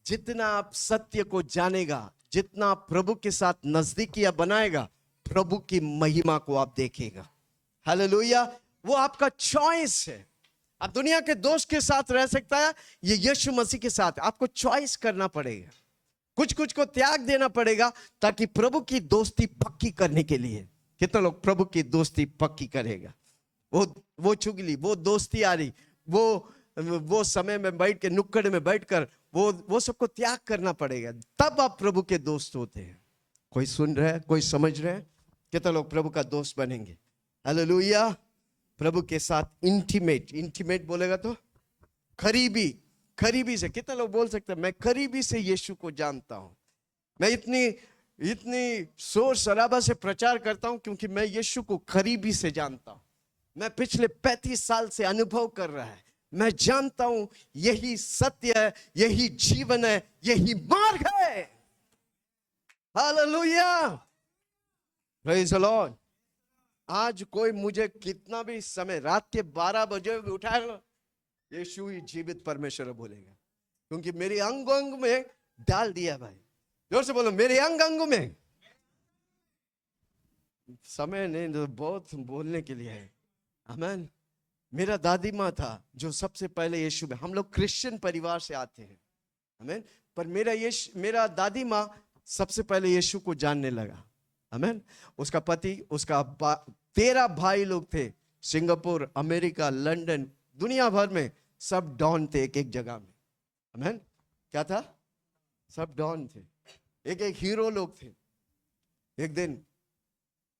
जितना आप सत्य को जानेगा, जितना आप प्रभु के साथ नजदीकियां बनाएगा, प्रभु की महिमा को आप देखेगा। हालेलुया। वो आपका चॉइस है। आप दुनिया के दोस्त के साथ रह सकता है, ये यीशु मसीह के साथ आपको चॉइस करना पड़ेगा। कुछ को त्याग देना पड़ेगा ताकि प्रभु की दोस्ती पक्की करने के लिए। कितने लोग प्रभु की दोस्ती पक्की करेगा? वो चुगली, वो दोस्ती आ रही, वो समय में बैठ के, नुक्कड़ में बैठकर वो सबको त्याग करना पड़ेगा, तब आप प्रभु के दोस्त होते हैं। कोई सुन रहे हैं? कोई समझ रहे हैं? कितने लोग प्रभु का दोस्त बनेंगे? हालेलुया। प्रभु के साथ इंटीमेट बोलेगा तो करीबी से। कितने लोग बोल सकते हैं, मैं करीबी से यीशु को जानता हूं। मैं इतनी शोर शराबा से प्रचार करता हूं क्योंकि मैं यीशु को करीबी से जानता हूं। मैं पिछले 35 साल से अनुभव कर रहा है। मैं जानता हूं यही सत्य है, यही जीवन है, यही मार्ग है। Hallelujah, praise the Lord. आज कोई मुझे कितना भी समय, रात के 12 बजे भी उठाएगा, यीशु ही जीवित परमेश्वर बोलेगा, क्योंकि मेरे अंग अंग में डाल दिया। भाई जोर से बोलो, मेरे अंग अंग में। समय नहीं तो बहुत बोलने के लिए है। आमीन। मेरा दादी माँ था जो सबसे पहले यीशु में, हम लोग क्रिश्चियन परिवार से आते हैं, आमीन, पर मेरा दादी माँ सबसे पहले यीशु को जानने लगा, आमीन। उसका पति, उसका 13 भाई लोग थे, सिंगापुर, अमेरिका, लंदन, दुनिया भर में सब डॉन थे एक एक जगह में, आमीन। क्या था? सब डॉन थे, एक एक हीरो लोग थे। एक दिन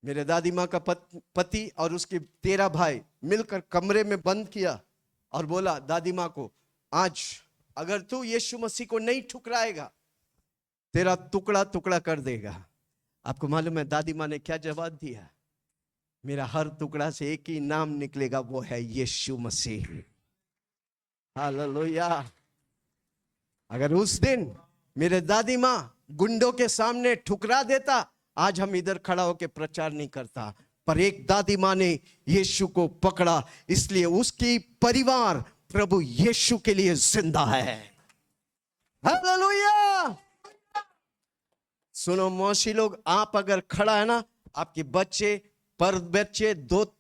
मेरे दादी माँ का पति और उसके 13 भाई मिलकर कमरे में बंद किया और बोला दादी माँ को, आज अगर तू यीशु मसीह को नहीं ठुकराएगा, तेरा टुकड़ा टुकड़ा कर देगा। आपको मालूम है दादी माँ ने क्या जवाब दिया? मेरा हर टुकड़ा से एक ही नाम निकलेगा, वो है यीशु मसीह। हालेलुया। अगर उस दिन मेरे दादी माँ गुंडों के सामने ठुकरा देता, आज हम इधर खड़ा होकर प्रचार नहीं करता। पर एक दादी माँ ने यीशु को पकड़ा, इसलिए उसकी परिवार प्रभु यीशु के लिए जिंदा है। हालेलुया। सुनो मौसी लोग, आप अगर खड़ा है ना, आपके बच्चे, पर बच्चे, दो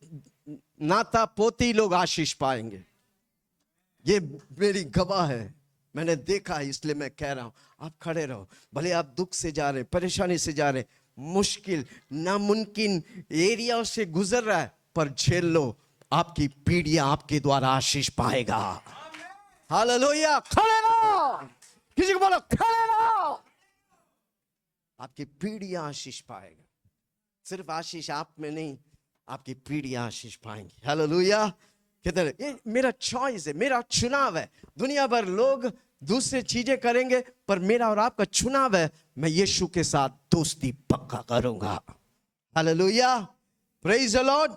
नाता पोती लोग आशीष पाएंगे। ये मेरी गवाह है, मैंने देखा है, इसलिए मैं कह रहा हूं। आप खड़े रहो, भले आप दुख से जा रहे, परेशानी से जा रहे, मुश्किल नामुमकिन एरिया से गुजर रहा है, पर झेल लो, आपकी पीढ़ियां आपके द्वारा आशीष पाएगा। हालेलुया। खड़े रहो, किसी को बोलो खड़े रहो, आपकी पीढ़ियां आशीष पाएगा। सिर्फ आशीष आप में नहीं, आपकी पीढ़ियां आशीष पाएंगी। हालेलुया। कहते हैं ये मेरा चॉइस है, मेरा चुनाव है। दुनिया भर लोग दूसरी चीजें करेंगे, पर मेरा और आपका चुनाव है, मैं यीशु के साथ दोस्ती पक्का करूंगा। हालेलुया। Praise the Lord.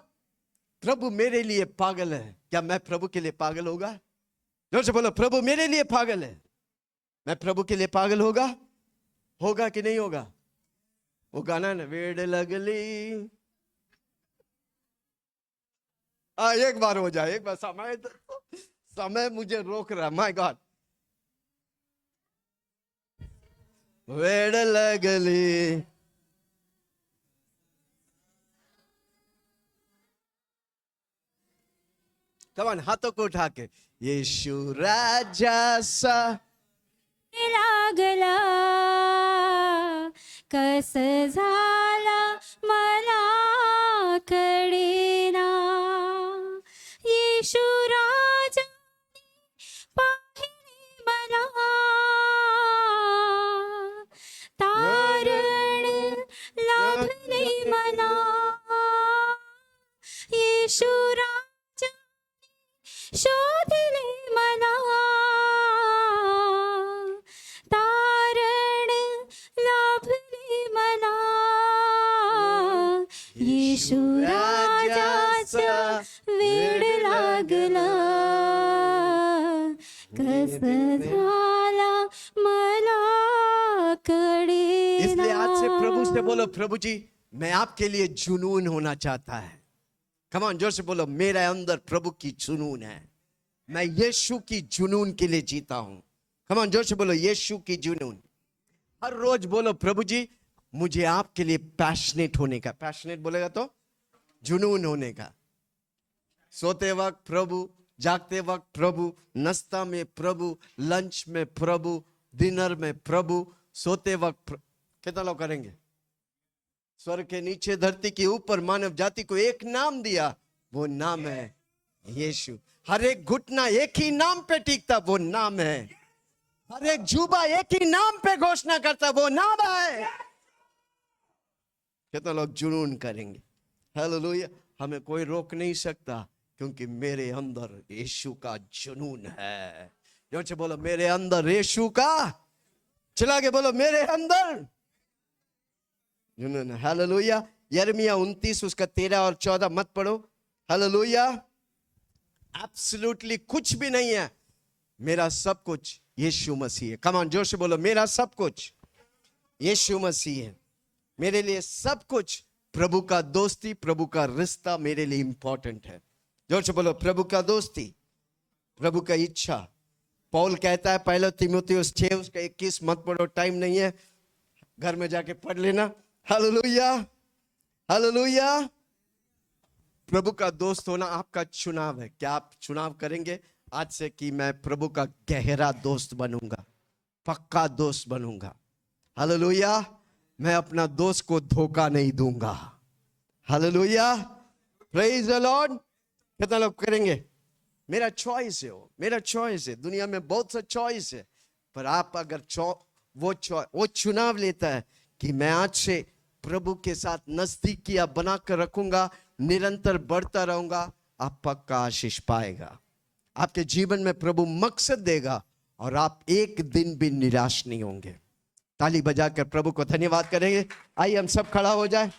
प्रभु मेरे लिए पागल है, क्या मैं प्रभु के लिए पागल होगा? जोर से बोलो, प्रभु मेरे लिए पागल है, मैं प्रभु के लिए पागल होगा कि नहीं होगा? वो गाना ना, वेड़ लगली। एक बार हो जाए, एक बार। समय मुझे रोक रहा, माय गॉड। वेड़ लगली। कमान हाथों को उठा के, यीशु राजा सा लागला कस झाला मला कळेना, येशू राजा पाहिले मला, तारण लाभले मला, येशू राजा शोधले मला, तारण लाभले मला, येशू राजाचा वेड लागला कस झाला मला कळेना। इसलिए आज से प्रभु से बोलो, प्रभु जी मैं आपके लिए जुनून होना चाहता है। कम ऑन, जोर से बोलो, मेरे अंदर प्रभु की जुनून है, मैं यीशु की जुनून के लिए जीता हूं। कम ऑन, जोर से बोलो, यीशु की जुनून। हर रोज बोलो, प्रभु जी मुझे आपके लिए पैशनेट होने का, पैशनेट बोलेगा तो जुनून होने का। सोते वक्त प्रभु, जागते वक्त प्रभु, नाश्ता में प्रभु, लंच में प्रभु, डिनर में प्रभु, सोते वक्त कितना लोग करेंगे? स्वर्ग के नीचे, धरती के ऊपर मानव जाति को एक नाम दिया, वो नाम है यीशु। हर एक घुटना एक ही नाम पे टिकता, वो नाम है। हर एक जुबा एक ही नाम पे घोषणा करता, वो नाम है। कितना लोग जुनून करेंगे? हालेलुया। हमें कोई रोक नहीं सकता, क्योंकि मेरे अंदर यीशु का जुनून है। जोर से बोलो, मेरे अंदर यीशु का, चला के बोलो, मेरे अंदर जुनून। हालेलुया। यिर्मयाह 29 उसका 13 और 14 मत पढ़ो। हालेलुया। एब्सोल्युटली कुछ भी नहीं है, मेरा सब कुछ यीशु मसीह है। कम ऑन, जोर से बोलो, मेरा सब कुछ यीशु मसीह है। मेरे लिए सब कुछ, प्रभु का दोस्ती, प्रभु का रिश्ता मेरे लिए इंपॉर्टेंट है। जोर से बोलो, प्रभु का दोस्ती, प्रभु का इच्छा। पौल कहता है 1 तीमुथियुस 6 उसका 21, मत पढ़ो, टाइम नहीं है, घर में जाके पढ़ लेना। हालेलुया। हालेलुया। प्रभु का दोस्त होना आपका चुनाव है। क्या आप चुनाव करेंगे आज से कि मैं प्रभु का गहरा दोस्त बनूंगा, पक्का दोस्त बनूंगा? हालेलुया। मैं अपना दोस्त को धोखा नहीं दूंगा। Hallelujah, praise the Lord. कितना लोग करेंगे? मेरा चॉइस है, मेरा चॉइस है। दुनिया में बहुत सा चॉइस है, पर आप अगर वो चुनाव लेता है कि मैं आज से प्रभु के साथ नजदीकियां बनाकर रखूंगा, निरंतर बढ़ता रहूंगा, आप पक्का आशीष पाएगा। आपके जीवन में प्रभु मकसद देगा और आप एक दिन भी निराश नहीं होंगे। ताली बजाकर प्रभु को धन्यवाद करेंगे। आइए हम सब खड़ा हो जाए।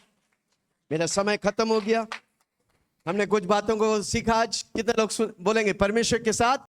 मेरा समय खत्म हो गया। हमने कुछ बातों को सीखा आज। कितने लोग बोलेंगे परमेश्वर के साथ